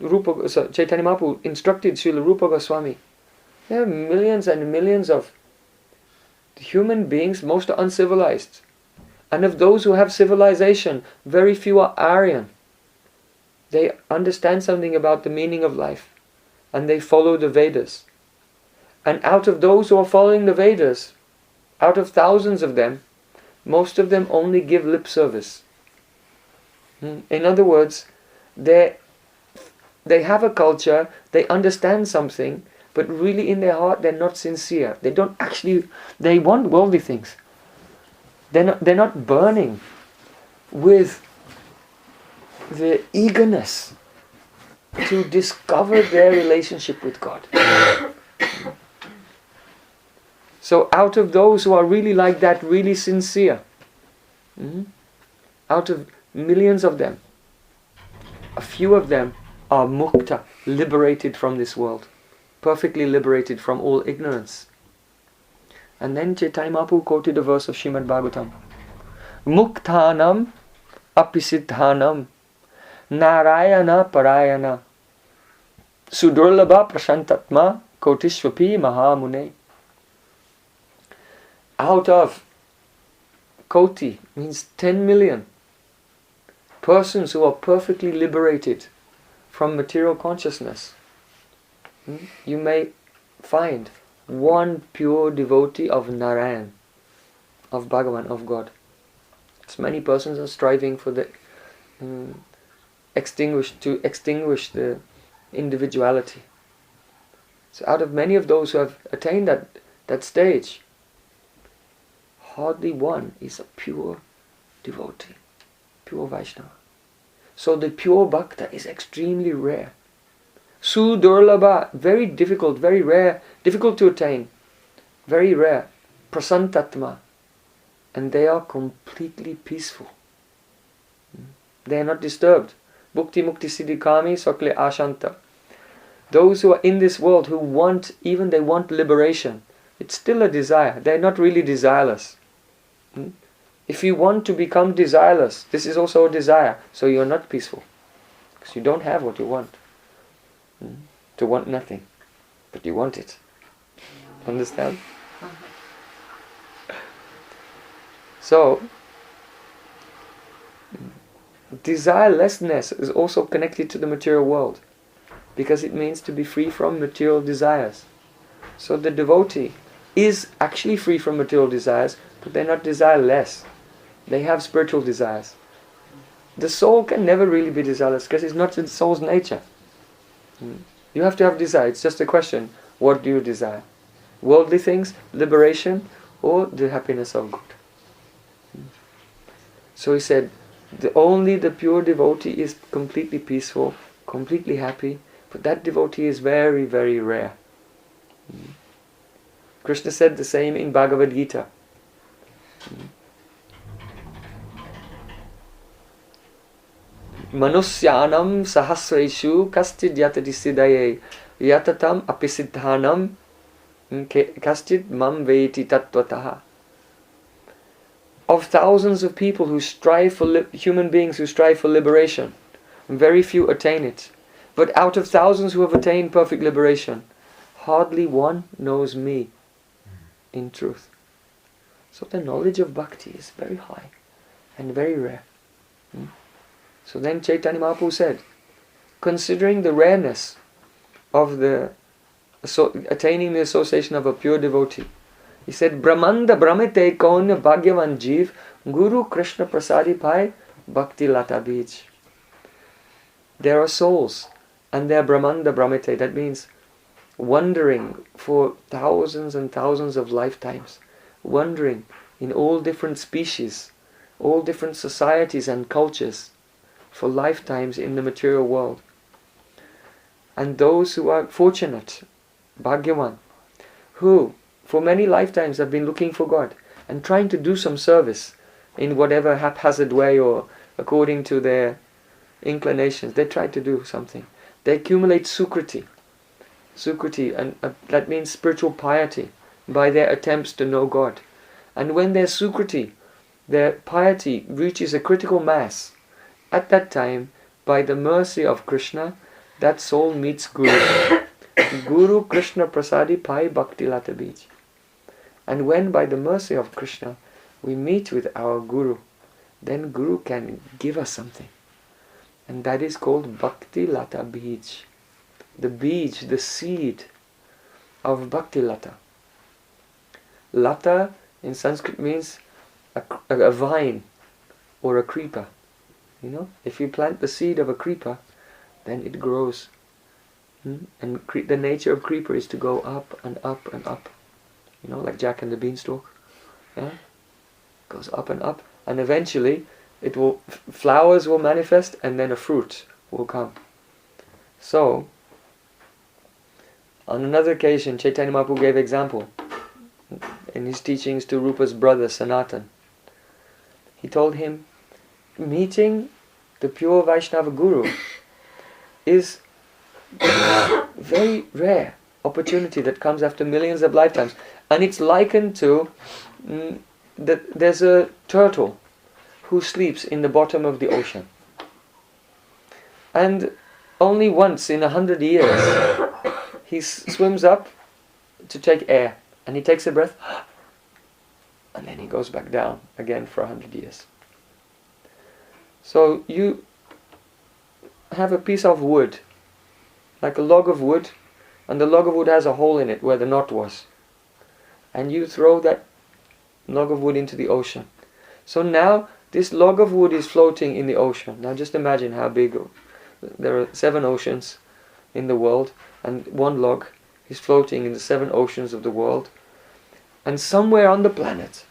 Chaitanya Mahaprabhu instructed Srila Rupa Goswami, there are millions and millions of human beings, most are uncivilized. And of those who have civilization, very few are Aryan. They understand something about the meaning of life. And they follow the Vedas. And out of those who are following the Vedas, out of thousands of them, most of them only give lip service. In other words, they have a culture, they understand something, but really in their heart they're not sincere. They don't actually, they want worldly things. They're not burning with the eagerness to discover their relationship with God. So out of those who are really like that, really sincere, out of millions of them, a few of them are mukta, liberated from this world, perfectly liberated from all ignorance. And then Chaitanya Mahaprabhu quoted a verse of Srimad Bhagavatam. Mukthanam apisiddhanam narayana parayana sudurlabha prashantatma kotishvapi mahamune. Out of koti means 10 million persons who are perfectly liberated from material consciousness, you may find one pure devotee of Narayan, of Bhagavan, of God. As many persons are striving for the extinguish the individuality. So out of many of those who have attained that stage, hardly one is a pure devotee, pure Vaishnava. So the pure bhakta is extremely rare. Sudurlabha, very difficult, very rare, difficult to attain, very rare. Prasantatma, and they are completely peaceful. They are not disturbed. Bhukti mukti siddhikami sakle ashanta. Those who are in this world who want liberation, it's still a desire. They are not really desireless. If you want to become desireless, this is also a desire, so you are not peaceful. Because you don't have what you want. To want nothing, but you want it. Understand? So, desirelessness is also connected to the material world, because it means to be free from material desires. So the devotee is actually free from material desires, but they're not desireless. They have spiritual desires. The soul can never really be desireless, because it's not the soul's nature. You have to have desire. It's just a question, what do you desire? Worldly things, liberation, or the happiness of God? So he said, only the pure devotee is completely peaceful, completely happy, but that devotee is very, very rare. Krishna said the same in Bhagavad Gita. Manusyanam sahasreshu kastid yatati siddhaye yatatam apisiddhanam kastid mam veti tattvataha. Of thousands of people who strive for human beings who strive for liberation, very few attain it. But out of thousands who have attained perfect liberation, hardly one knows me in truth. So the knowledge of bhakti is very high and very rare. So then Chaitanya Mahaprabhu said, considering the rareness of attaining the association of a pure devotee, he said, Brahmanda Brahmite Kaunya Bhagyavan Jeev Guru Krishna Prasadi Pai Bhakti Lata Bij. There are souls, and they are Brahmanda Brahmite. That means wandering for thousands and thousands of lifetimes, wandering in all different species, all different societies and cultures, for lifetimes in the material world. And those who are fortunate, Bhagyavan, who for many lifetimes have been looking for God and trying to do some service in whatever haphazard way or according to their inclinations. They try to do something. They accumulate sukriti. Sukriti, and that means spiritual piety, by their attempts to know God. And when their sukriti, their piety, reaches a critical mass, at that time, by the mercy of Krishna, that soul meets Guru. Guru Krishna Prasadi Pai Bhakti Lata Bij. And when by the mercy of Krishna we meet with our Guru, then Guru can give us something. And that is called Bhakti Lata Bij. The Bij, the seed of Bhakti Lata. Lata in Sanskrit means a vine or a creeper. You know, if you plant the seed of a creeper, then it grows. And the nature of creeper is to go up and up and up. You know, like Jack and the Beanstalk. Yeah? Goes up, and eventually it will, flowers will manifest, and then a fruit will come. So, on another occasion, Chaitanya Mahaprabhu gave example in his teachings to Rupa's brother Sanatan. He told him, meeting the pure Vaishnava Guru is very rare opportunity that comes after millions of lifetimes, and it's likened to that there's a turtle who sleeps in the bottom of the ocean, and only once in 100 years he swims up to take air, and he takes a breath, and then he goes back down again for 100 years. So you have a piece of wood, like a log of wood, and the log of wood has a hole in it where the knot was. And you throw that log of wood into the ocean. So now this log of wood is floating in the ocean. Now just imagine how big. There are 7 oceans in the world, and one log is floating in the 7 oceans of the world. And somewhere on the planet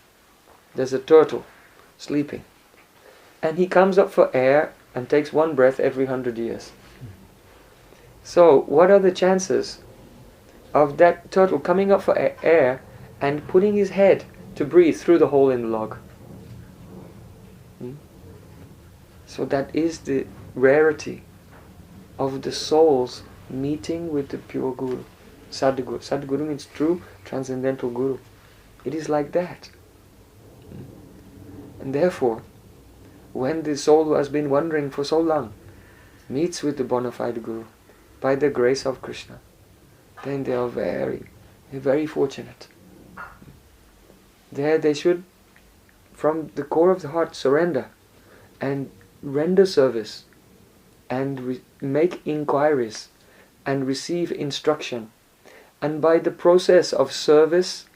there's a turtle sleeping. And he comes up for air and takes one breath every 100 years. So what are the chances of that turtle coming up for air and putting his head to breathe through the hole in the log? So that is the rarity of the soul's meeting with the pure Guru. Sadhguru. Sadhguru means true transcendental Guru. It is like that. And therefore, when the soul who has been wandering for so long meets with the bona fide Guru, by the grace of Krishna, then they are very, very fortunate. There they should, from the core of the heart, surrender and render service and make inquiries and receive instruction. And by the process of service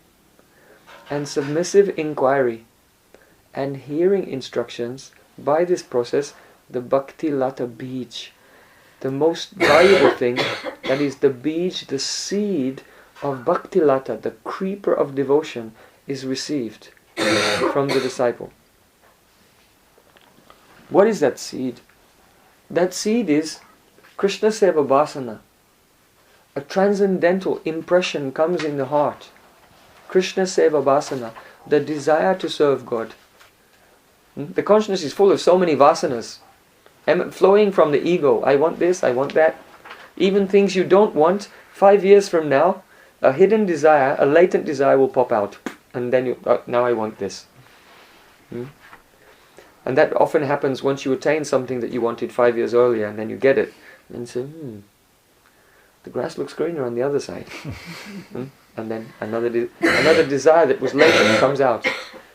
and submissive inquiry and hearing instructions, by this process, the Bhakti Lata Bij, the most valuable thing, that is the Bij, the seed of Bhakti Lata, the creeper of devotion, is received from the disciple. What is that seed? That seed is Krishna Seva Vasana. A transcendental impression comes in the heart. Krishna Seva Vasana, the desire to serve God. The consciousness is full of so many vasanas, flowing from the ego. I want this, I want that. Even things you don't want, 5 years from now, a hidden desire, a latent desire will pop out. And then now I want this. And that often happens once you attain something that you wanted 5 years earlier, and then you get it. And say, the grass looks greener on the other side. And then another desire that was latent comes out.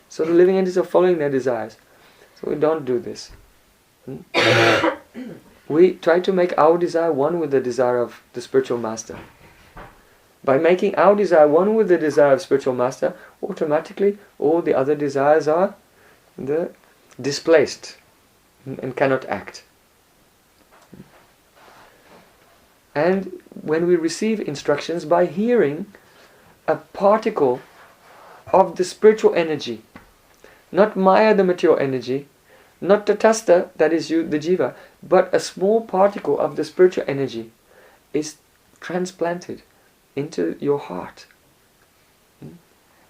So the living entities are following their desires. So we don't do this. We try to make our desire one with the desire of the spiritual master. By making our desire one with the desire of spiritual master, automatically all the other desires are displaced and cannot act. And when we receive instructions, by hearing a particle of the spiritual energy, not Maya, the material energy, not Tatastha, that is you, the Jiva, but a small particle of the spiritual energy is transplanted into your heart.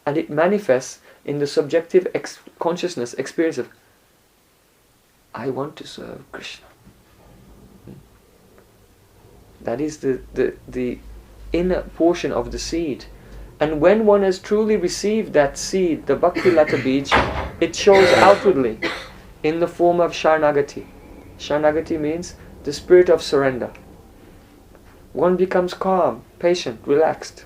And it manifests in the subjective consciousness experience of, I want to serve Krishna. That is the inner portion of the seed. And when one has truly received that seed, the Bhakti Lata Bij, it shows outwardly in the form of Sharanagati. Sharanagati means the spirit of surrender. One becomes calm, patient, relaxed.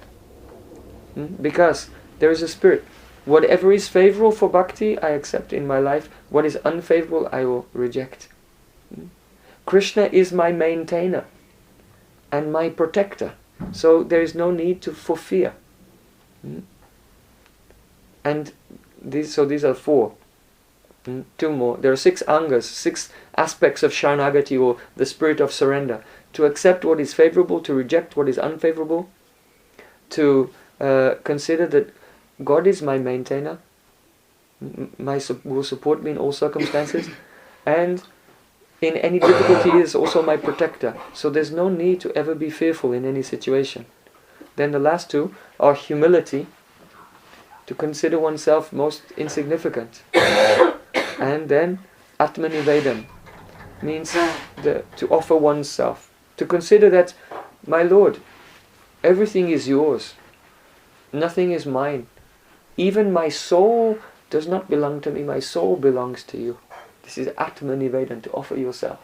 Because there is a spirit. Whatever is favorable for bhakti, I accept in my life. What is unfavorable, I will reject. Krishna is my maintainer and my protector. So there is no need for fear. And these are 4. 2 more. There are 6 angas, 6 aspects of Sharanagati, or the spirit of surrender. To accept what is favorable, to reject what is unfavorable, to consider that God is my maintainer, will support me in all circumstances, and in any difficulty he is also my protector. So there's no need to ever be fearful in any situation. Then the last 2 are humility, to consider oneself most insignificant. And then Atmanivedana means to offer oneself, to consider that, my Lord, everything is yours, nothing is mine. Even my soul does not belong to me, my soul belongs to you. This is Atmanivedana, to offer yourself.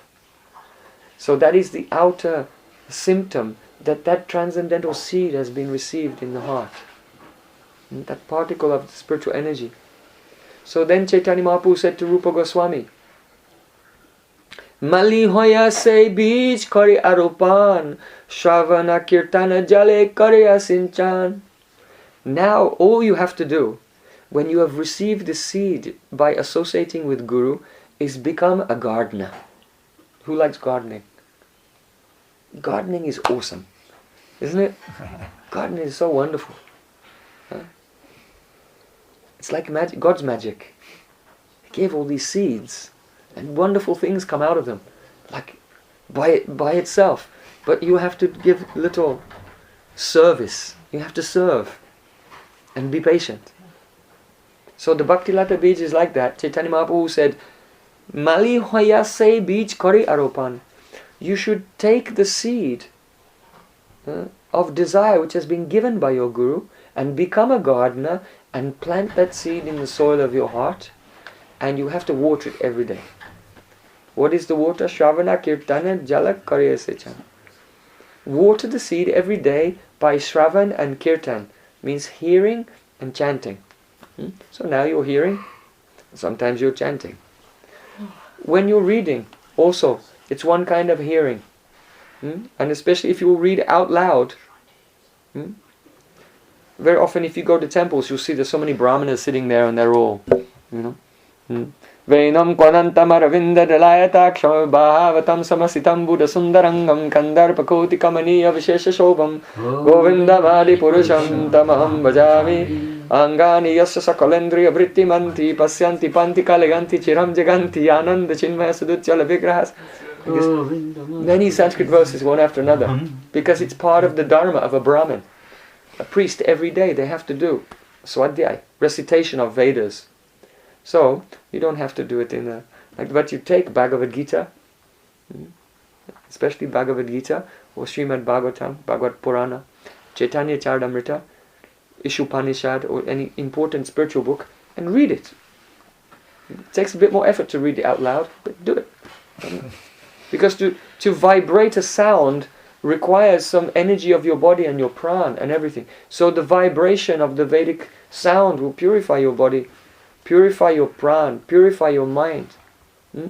So that is the outer symptom that transcendental seed has been received in the heart. That particle of the spiritual energy. So then Chaitanya Mahaprabhu said to Rupa Goswami, Mali hoya se bij kari aropan, Shravana kirtana jale kari asinchan. Now all you have to do, when you have received the seed by associating with Guru, is become a gardener. Who likes gardening? Gardening is awesome, isn't it? Gardening is so wonderful. It's like magic, God's magic. He gave all these seeds, and wonderful things come out of them, like by itself. But you have to give little service. You have to serve and be patient. So the Bhakti Lata Bij is like that. Chaitanya Mahaprabhu said, Mali hoya se bij kari aropan. You should take the seed of desire which has been given by your Guru and become a gardener and plant that seed in the soil of your heart, and you have to water it every day. What is the water? Shravana kirtana jala karya sechan. Water the seed every day by Shravan and Kirtan. Means hearing and chanting. So now you're hearing, sometimes you're chanting. When you're reading, also, it's one kind of hearing. And especially if you read out loud. Very often if you go to temples, you'll see there's so many brahmanas sitting there and they're all, Venam kwanantam aravinda dalayataksha bhavatam samasitam buddha sundarangam kandarpa koti kamaniya vishesha shobham govindavadi purusham tamaham bhajami angani yasya sakalendriya vrittimanti pasyanti panti kaleganti chiram jaganti ananda chinmaya suduchala vigrahas. Many Sanskrit verses one after another, because it's part of the dharma of a Brahmin. A priest every day they have to do swadhyay, recitation of Vedas. So you don't have to do it but you take Bhagavad Gita, especially Bhagavad Gita or Srimad Bhagavatam, Bhagavad Purana, Chaitanya Charitamrita, Ishupanishad, or any important spiritual book, and read it. It takes a bit more effort to read it out loud, but do it. Because to vibrate a sound requires some energy of your body and your pran and everything. So the vibration of the Vedic sound will purify your body, purify your pran, purify your mind.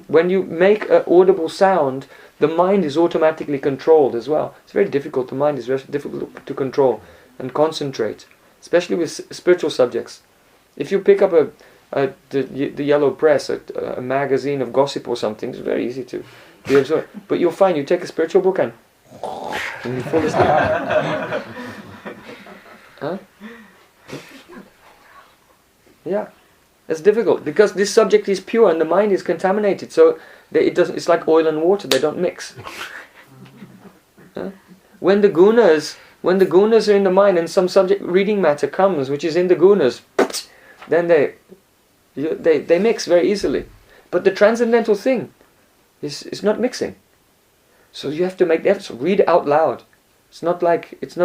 When you make an audible sound, the mind is automatically controlled as well. It's very difficult. The mind is very difficult to control and concentrate, especially with spiritual subjects. If you pick up the yellow press, a magazine of gossip or something, it's very easy to be absorbed. But you'll find you take a spiritual book and you fall asleep. Yeah. It's difficult because this subject is pure and the mind is contaminated, so it doesn't. It's like oil and water; they don't mix. When the gunas are in the mind and some subject reading matter comes, which is in the gunas, then they mix very easily. But the transcendental thing is not mixing. So you have to make the effort. So read out loud. It's not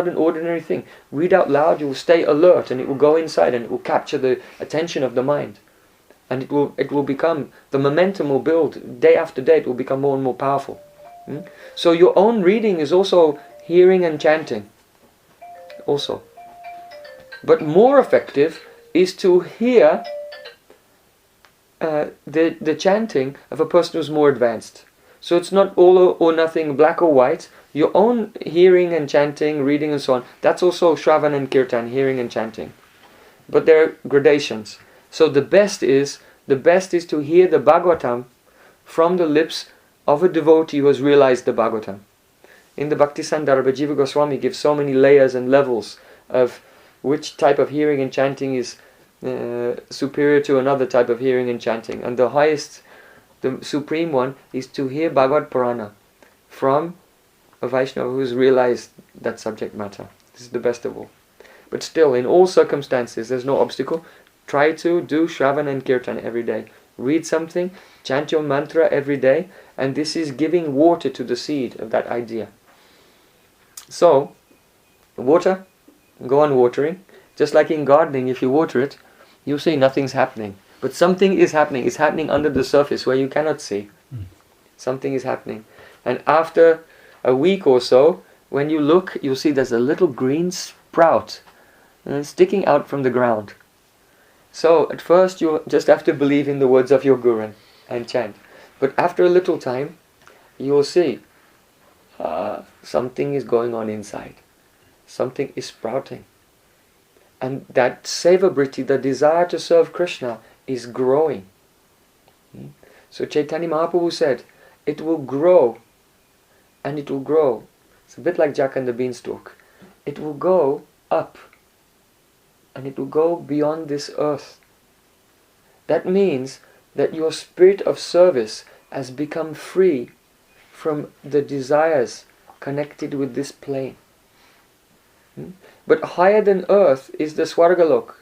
an ordinary thing. Read out loud, you will stay alert, and it will go inside, and it will capture the attention of the mind. And it will become, the momentum will build day after day, it will become more and more powerful. So your own reading is also hearing and chanting. Also. But more effective is to hear the chanting of a person who's more advanced. So it's not all or nothing, black or white. Your own hearing and chanting, reading and so on, that's also Shravan and Kirtan, hearing and chanting. But there are gradations. So the best is to hear the Bhagavatam from the lips of a devotee who has realized the Bhagavatam. In the Bhakti Sandarbha, Jiva Goswami gives so many layers and levels of which type of hearing and chanting is superior to another type of hearing and chanting. And the highest, the supreme one, is to hear Bhagavad Purana from a Vaishnava who has realized that subject matter. This is the best of all. But still, in all circumstances, there's no obstacle. Try to do Shravan and Kirtan every day. Read something, chant your mantra every day, and this is giving water to the seed of that idea. So, water, go on watering. Just like in gardening, if you water it, you'll see nothing's happening. But something is happening. It's happening under the surface where you cannot see. Something is happening. And after a week or so, when you look, you'll see there's a little green sprout sticking out from the ground. So at first you just have to believe in the words of your guru and chant. But after a little time, you will see something is going on inside. Something is sprouting. And that seva-vritti, the desire to serve Krishna, is growing. So Chaitanya Mahaprabhu said, it will grow, and it will grow. It's a bit like Jack and the Beanstalk. It will go up, and it will go beyond this earth. That means that your spirit of service has become free from the desires connected with this plane. But higher than earth is the Swargalok.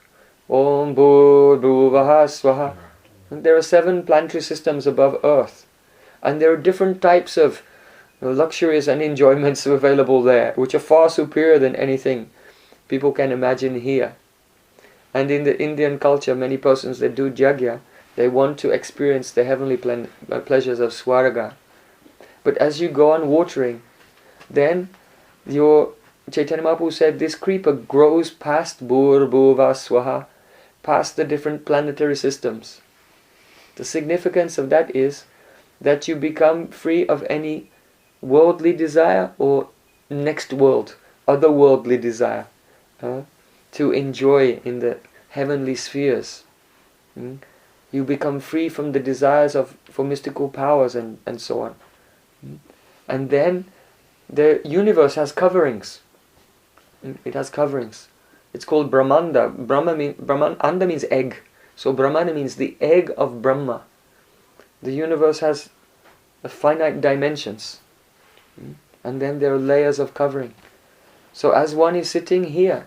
Om Bhur Bhuvaha Swaha. And there are 7 planetary systems above earth. And there are different types of luxuries and enjoyments available there, which are far superior than anything people can imagine here. And in the Indian culture, many persons that do jagya, they want to experience the heavenly pleasures of Swarga. But as you go on watering, then your Chaitanya Mahaprabhu said this creeper grows past Bhur Bhuva Swaha, past the different planetary systems. The significance of that is that you become free of any worldly desire or next world, otherworldly desire to enjoy in the heavenly spheres. You become free from the desires for mystical powers and so on. And then the universe has coverings. It has coverings. It's called Brahmanda. Brahmanda means egg. So Brahmana means the egg of Brahma. The universe has finite dimensions. And then there are layers of covering. So as one is sitting here,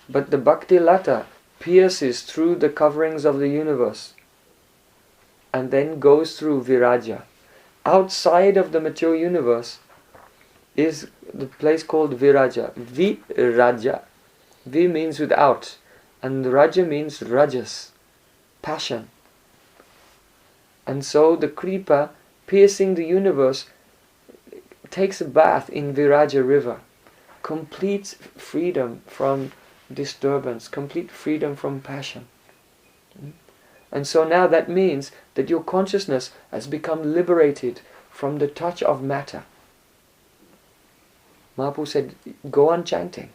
but the Bhakti Lata pierces through the coverings of the universe and then goes through Viraja. Outside of the material universe is the place called Viraja. Viraja. Vi means without, and Raja means rajas, passion. And so the Kripa, piercing the universe, takes a bath in Viraja river. Complete freedom from disturbance, complete freedom from passion. And so now that means that your consciousness has become liberated from the touch of matter. Mahaprabhu said, go on chanting.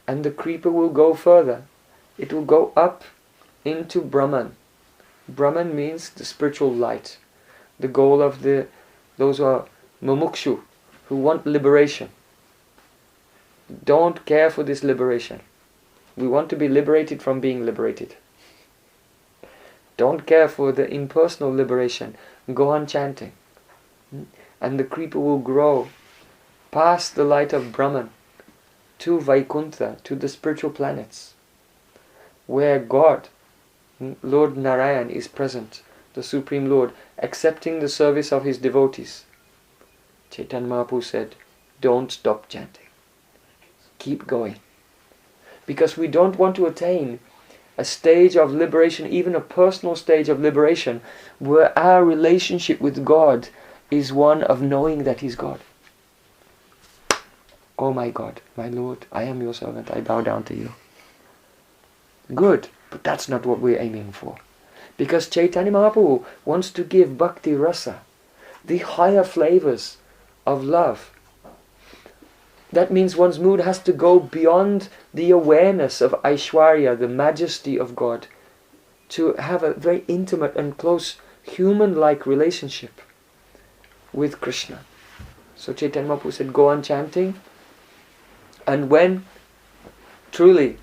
And the creeper will go further. It will go up into Brahman. Brahman means the spiritual light. The goal of those who are mumukshu, who want liberation. Don't care for this liberation. We want to be liberated from being liberated. Don't care for the impersonal liberation. Go on chanting. And the creeper will grow past the light of Brahman to Vaikuntha, to the spiritual planets, where God, Lord Narayan, is present, the Supreme Lord, accepting the service of his devotees. Chaitanya Mahaprabhu said, don't stop chanting. Keep going. Because we don't want to attain a stage of liberation, even a personal stage of liberation, where our relationship with God is one of knowing that He's God. Oh my God, my Lord, I am your servant, I bow down to you. Good, but that's not what we're aiming for. Because Chaitanya Mahaprabhu wants to give bhakti rasa, the higher flavors of love. That means one's mood has to go beyond the awareness of Aishwarya, the majesty of God, to have a very intimate and close human-like relationship with Krishna. So Chaitanya Mahaprabhu said, go on chanting. And when, truly,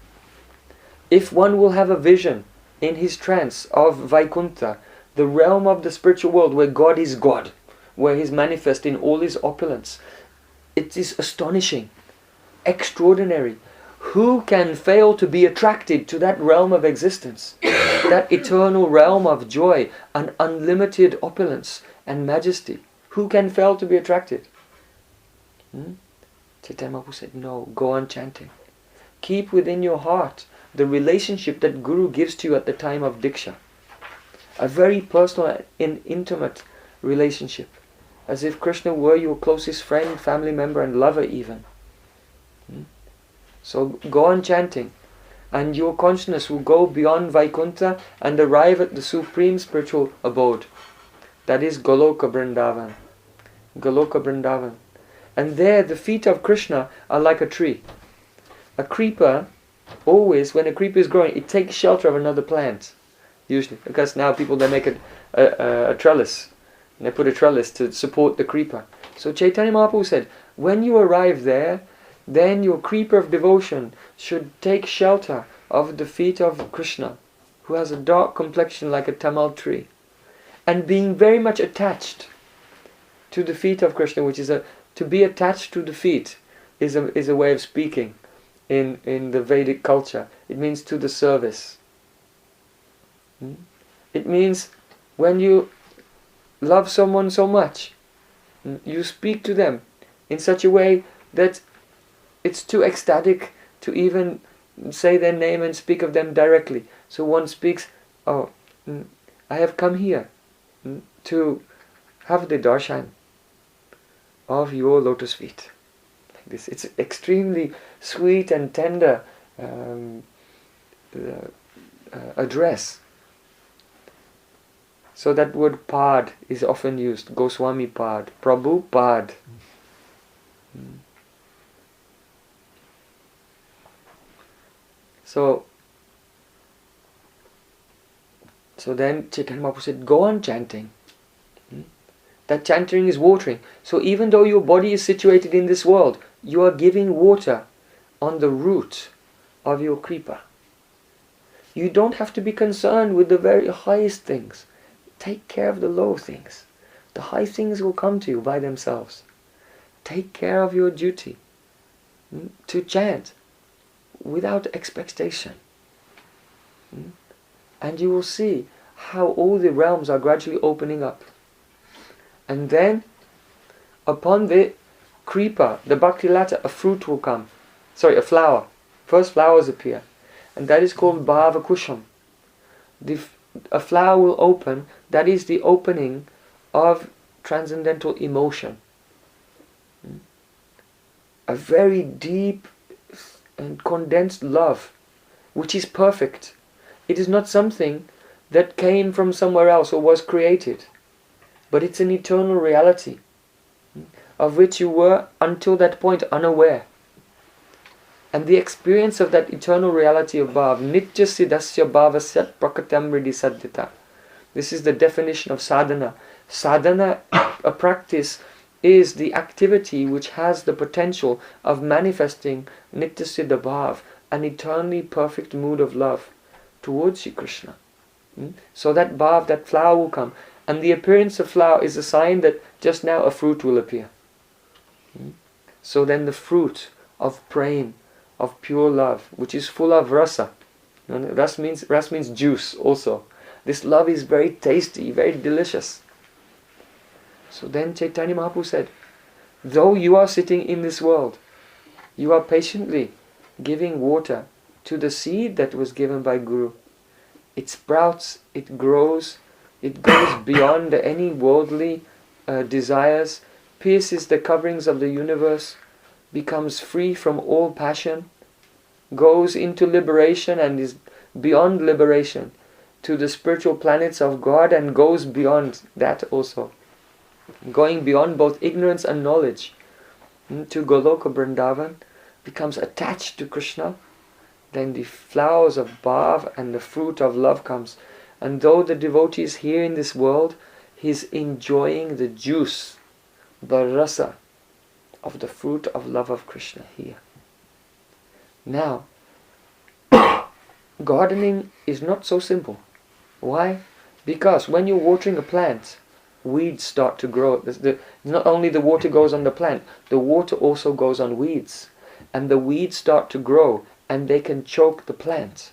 if one will have a vision in his trance of Vaikuntha, the realm of the spiritual world where God is God, where He is manifest in all His opulence, it is astonishing, extraordinary. Who can fail to be attracted to that realm of existence? That eternal realm of joy and unlimited opulence and majesty. Who can fail to be attracted? Chaitanya Mahaprabhu said, no, go on chanting. Keep within your heart the relationship that Guru gives to you at the time of Diksha. A very personal and intimate relationship. As if Krishna were your closest friend, family member and lover even. So go on chanting. And your consciousness will go beyond Vaikuntha and arrive at the supreme spiritual abode. That is Goloka Vrndavana. Goloka Vrndavana. And there the feet of Krishna are like a tree. A creeper, always when a creeper is growing, it takes shelter of another plant. Usually. Because now people, they make a trellis. And they put a trellis to support the creeper. So Chaitanya Mahaprabhu said, when you arrive there, then your creeper of devotion should take shelter of the feet of Krishna, who has a dark complexion like a tamal tree. And being very much attached to the feet of Krishna, which is to be attached to the feet is a way of speaking in the Vedic culture. It means to the service. It means when you love someone so much, you speak to them in such a way that it's too ecstatic to even say their name and speak of them directly. So one speaks, I have come here to have the darshan of your lotus feet. Like this. It's extremely sweet and tender address. So that word pad is often used. Goswami pad, Prabhu pad. So then Chaitanya Mahaprabhu said, go on chanting. That chanting is watering. So even though your body is situated in this world, you are giving water on the root of your kripa. You don't have to be concerned with the very highest things. Take care of the low things. The high things will come to you by themselves. Take care of your duty to chant without expectation. And you will see how all the realms are gradually opening up. And then, upon the kripa, the bhakti lata, a fruit will come. A flower. First flowers appear. And that is called bhava kusham. A flower will open, that is the opening of transcendental emotion. A very deep and condensed love, which is perfect. It is not something that came from somewhere else or was created, but it's an eternal reality of which you were until that point unaware. And the experience of that eternal reality of bhav, nitya siddhasya bhavasyat prakatam riddhi saddhita. This is the definition of sadhana. Sadhana, a practice, is the activity which has the potential of manifesting nitya siddha bhav, an eternally perfect mood of love towards Sri Krishna. So that bhav, that flower will come. And the appearance of flower is a sign that just now a fruit will appear. So then the fruit of prem, of pure love, which is full of rasa. Ras means juice also. This love is very tasty, very delicious. So then Chaitanya Mahaprabhu said, Though you are sitting in this world, you are patiently giving water to the seed that was given by Guru. It sprouts, it grows, it goes beyond any worldly desires, pierces the coverings of the universe, becomes free from all passion, goes into liberation and is beyond liberation to the spiritual planets of God, and goes beyond that also, going beyond both ignorance and knowledge to Goloka Vrindavan, becomes attached to Krishna. Then the flowers of bhav and the fruit of love comes, and though the devotee is here in this world, he is enjoying the juice, the rasa of the fruit of love of Krishna here. Now, gardening is not so simple. Why? Because when you're watering a plant, weeds start to grow. Not only the water goes on the plant, the water also goes on weeds. And the weeds start to grow, and they can choke the plant.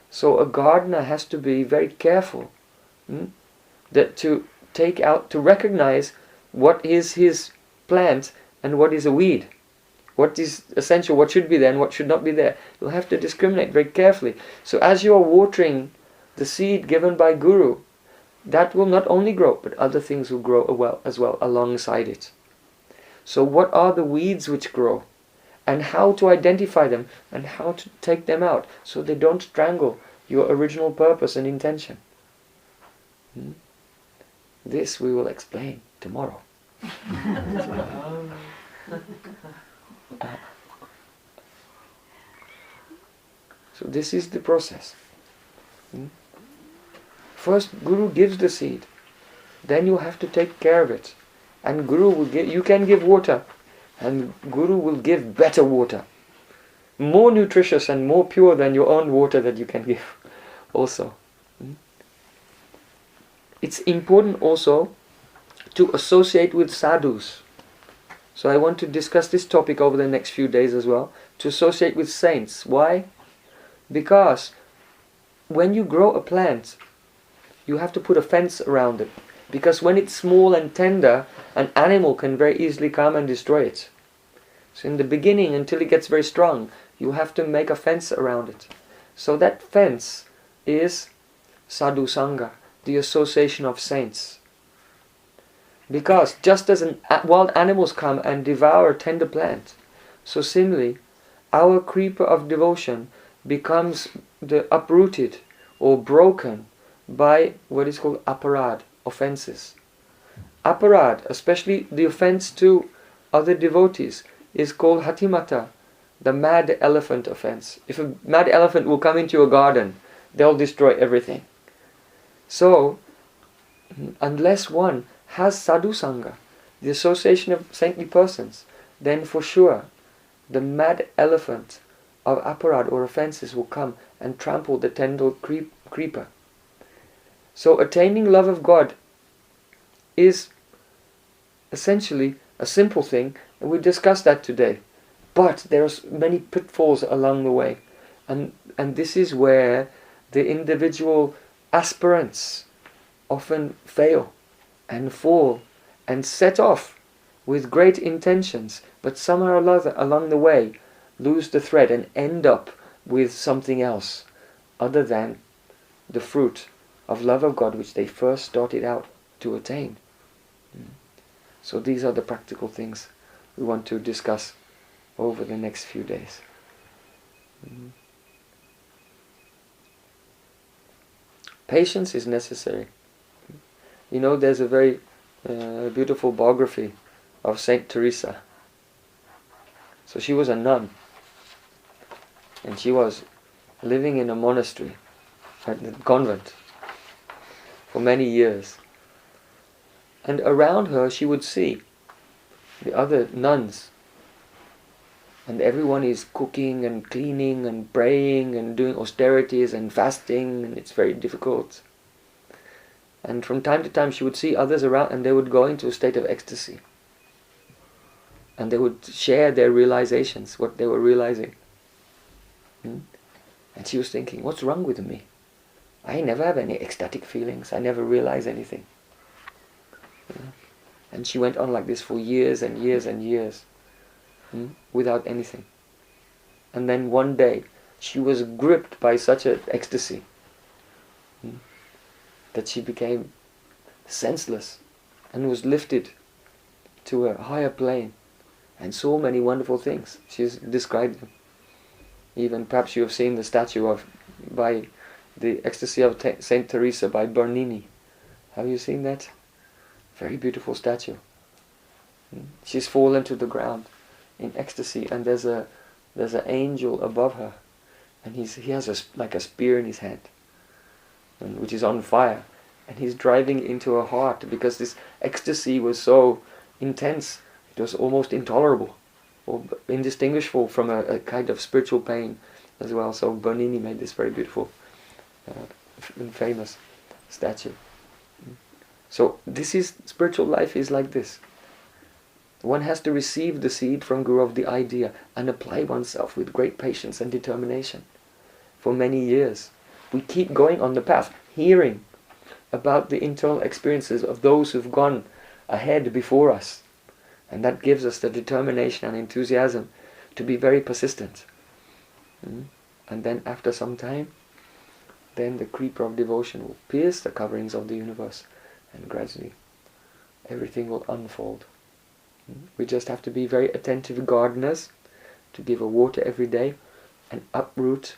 So a gardener has to be very careful that to recognize what is his plant and what is a weed. What is essential, what should be there and what should not be there. You'll have to discriminate very carefully. So as you are watering the seed given by Guru, that will not only grow, but other things will grow as well alongside it. So what are the weeds which grow? And how to identify them and how to take them out so they don't strangle your original purpose and intention. This we will explain tomorrow. So this is the process. First, Guru gives the seed. Then you have to take care of it. And Guru will give, you can give water, and Guru will give better water. More nutritious and more pure than your own water that you can give also. It's important also to associate with sadhus. So I want to discuss this topic over the next few days as well. To associate with saints. Why? Because when you grow a plant, you have to put a fence around it. Because when it's small and tender, an animal can very easily come and destroy it. So in the beginning, until it gets very strong, you have to make a fence around it. So that fence is sadhu sangha, the association of saints. Because just as wild animals come and devour a tender plant, so similarly, our creeper of devotion becomes uprooted or broken by what is called aparad, offenses. Aparad, especially the offense to other devotees, is called hatimata, the mad elephant offense. If a mad elephant will come into your garden, they'll destroy everything. So, unless one has sadhu sangha, the association of saintly persons, then for sure the mad elephant of aparad or offenses will come and trample the tender creeper. So attaining love of God is essentially a simple thing, and we discussed that today. But there are many pitfalls along the way, and this is where the individual aspirants often fail and fall and set off with great intentions, but somehow or other along the way lose the thread and end up with something else other than the fruit of love of God which they first started out to attain. So these are the practical things we want to discuss over the next few days. Patience is necessary. You know, there's a very beautiful biography of Saint Teresa. So she was a nun, and she was living in a monastery, at the convent, for many years. And around her she would see the other nuns, and everyone is cooking and cleaning and praying and doing austerities and fasting, and it's very difficult. And from time to time she would see others around, and they would go into a state of ecstasy. And they would share their realizations, what they were realizing. And she was thinking, what's wrong with me? I never have any ecstatic feelings. I never realize anything. And she went on like this for years and years and years, without anything. And then one day, she was gripped by such an ecstasy that she became senseless and was lifted to a higher plane and saw many wonderful things. She's described them. Even perhaps you have seen the statue by the Ecstasy of Saint Teresa by Bernini. Have you seen that? Very beautiful statue. She's fallen to the ground in ecstasy, and there's an angel above her, and he has like a spear in his hand, which is on fire, and he's driving into her heart because this ecstasy was so intense. It was almost intolerable, or indistinguishable from a kind of spiritual pain as well. So Bernini made this very beautiful and famous statue. So this is, spiritual life is like this. One has to receive the seed from Guru of the idea and apply oneself with great patience and determination for many years. We keep going on the path, hearing about the internal experiences of those who've gone ahead before us. And that gives us the determination and enthusiasm to be very persistent. And then after some time, then the creeper of devotion will pierce the coverings of the universe, and gradually everything will unfold. We just have to be very attentive gardeners, to give a water every day and uproot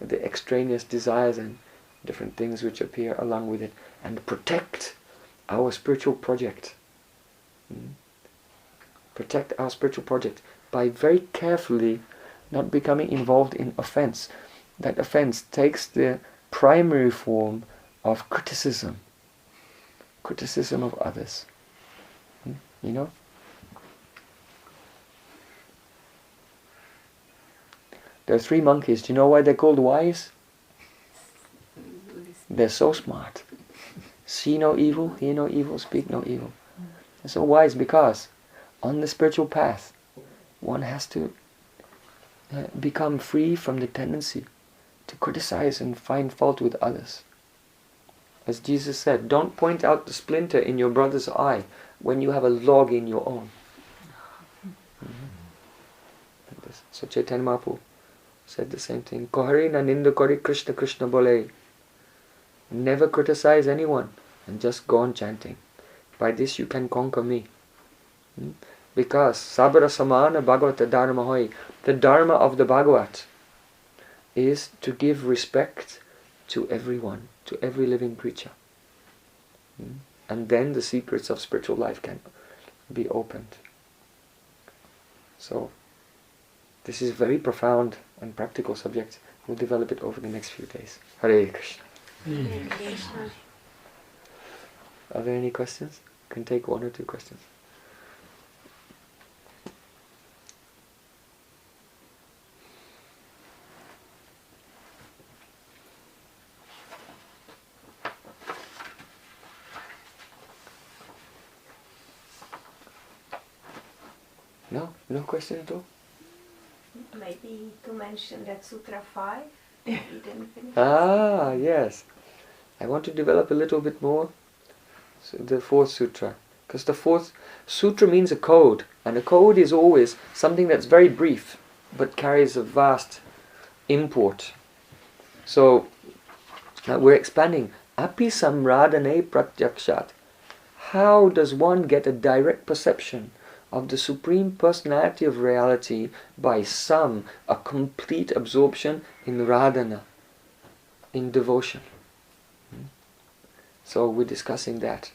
the extraneous desires and different things which appear along with it, and protect our spiritual project. Protect our spiritual project by very carefully not becoming involved in offense. That offense takes the primary form of criticism of others. You know? There are 3 monkeys. Do you know why they're called wise? They're so smart. See no evil, hear no evil, speak no evil. They're so wise because on the spiritual path, one has to become free from the tendency to criticize and find fault with others. As Jesus said, don't point out the splinter in your brother's eye when you have a log in your own. So Chaitanya Mahaprabhu said the same thing. Kohari na ninda kori Krishna Krishna bole. Never criticize anyone and just go on chanting. By this you can conquer me. Because sabara samana bhagavata dharma hoy. The dharma of the Bhagavat is to give respect to everyone, to every living creature. And then the secrets of spiritual life can be opened. So, this is a very profound and practical subject. We'll develop it over the next few days. Hare Krishna. Hare Krishna. Are there any questions? Can take 1 or 2 questions. No question at all? Maybe to mention that Sutra 5, we didn't finish. Ah, yes. I want to develop a little bit more the 4th sutra. Because the 4th sutra means a code. And a code is always something that's very brief, but carries a vast import. So, we're expanding. Api samradane pratyakshat. How does one get a direct perception of the Supreme Personality of Reality by a complete absorption in radhana, in devotion? So we're discussing that.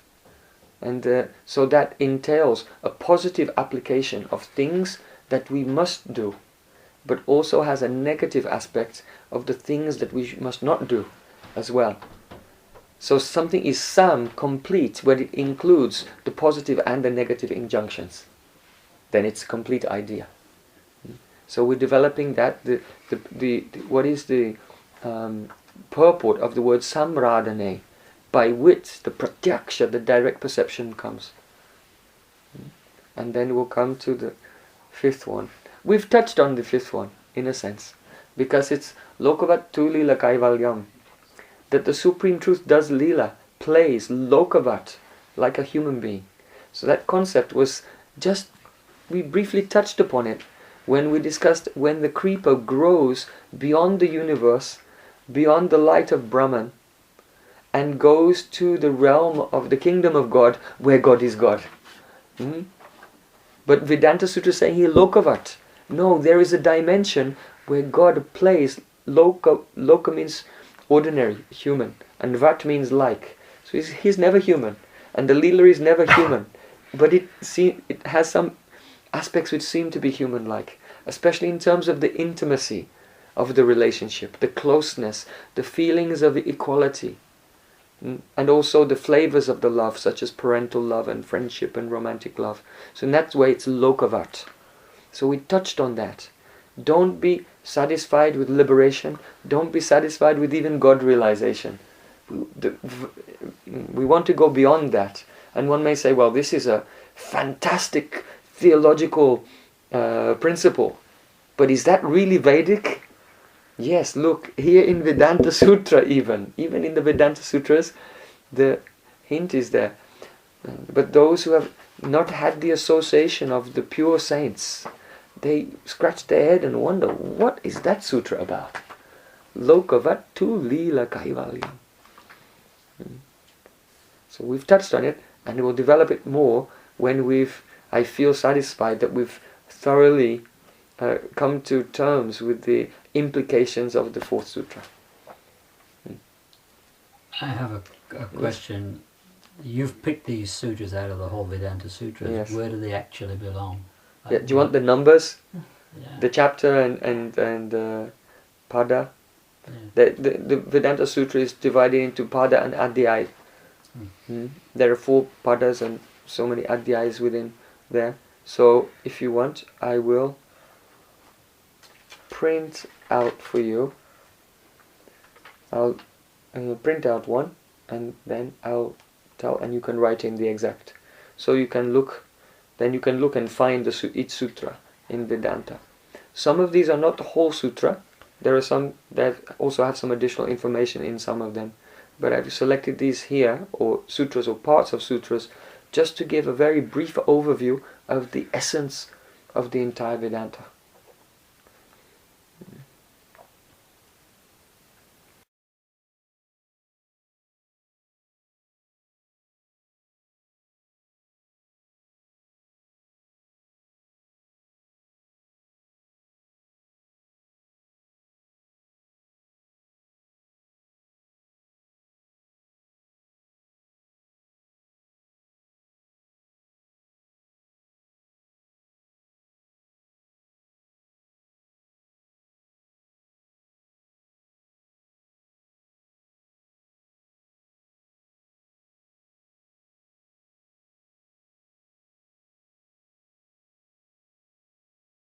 And so that entails a positive application of things that we must do, but also has a negative aspect of the things that we must not do as well. So something is complete when it includes the positive and the negative injunctions. Then it's a complete idea. So we're developing that. What is the purport of the word samradhane, by which the pratyaksha, the direct perception, comes. And then we'll come to the 5th one. We've touched on the 5th one, in a sense, because it's lokavat tu lila kaivalyam, that the Supreme Truth does lila, plays lokavat, like a human being. So that concept was just, we briefly touched upon it when we discussed when the creeper grows beyond the universe, beyond the light of Brahman, and goes to the realm of the kingdom of God, where God is God. But Vedanta Sutra is saying here, lokavat. No, there is a dimension where God plays. Loka means ordinary, human, and vat means like. So he's never human, and the Leela is never human. But it has some aspects which seem to be human-like, especially in terms of the intimacy of the relationship, the closeness, the feelings of equality, and also the flavors of the love, such as parental love and friendship and romantic love. So in that way it's lokavat. So we touched on that. Don't be satisfied with liberation. Don't be satisfied with even God realization. We want to go beyond that. And one may say, well, this is a fantastic theological principle. But is that really Vedic? Yes, look, here in Vedanta Sutra even in the Vedanta Sutras, the hint is there. But those who have not had the association of the pure saints, they scratch their head and wonder, what is that sutra about? Lokavat tu lila kaivalyam. So we've touched on it, and we'll develop it more when I feel satisfied that we've thoroughly come to terms with the implications of the fourth sutra. I have a question. You've picked these sutras out of the whole Vedanta Sutras. Yes. Where do they actually belong? Yeah, do you want the numbers? Yeah. The chapter and pada? Yeah. The Vedanta Sutra is divided into pada and adhyay. There are 4 padas and so many adhyayas within there. So if you want, I will print out for you. I'll print out one, and then I'll tell, and you can write in the exact. So you can look, and find each sutra in Vedanta. Some of these are not the whole sutra. There are some that also have some additional information in some of them. But I've selected these here, or sutras or parts of sutras, just to give a very brief overview of the essence of the entire Vedanta.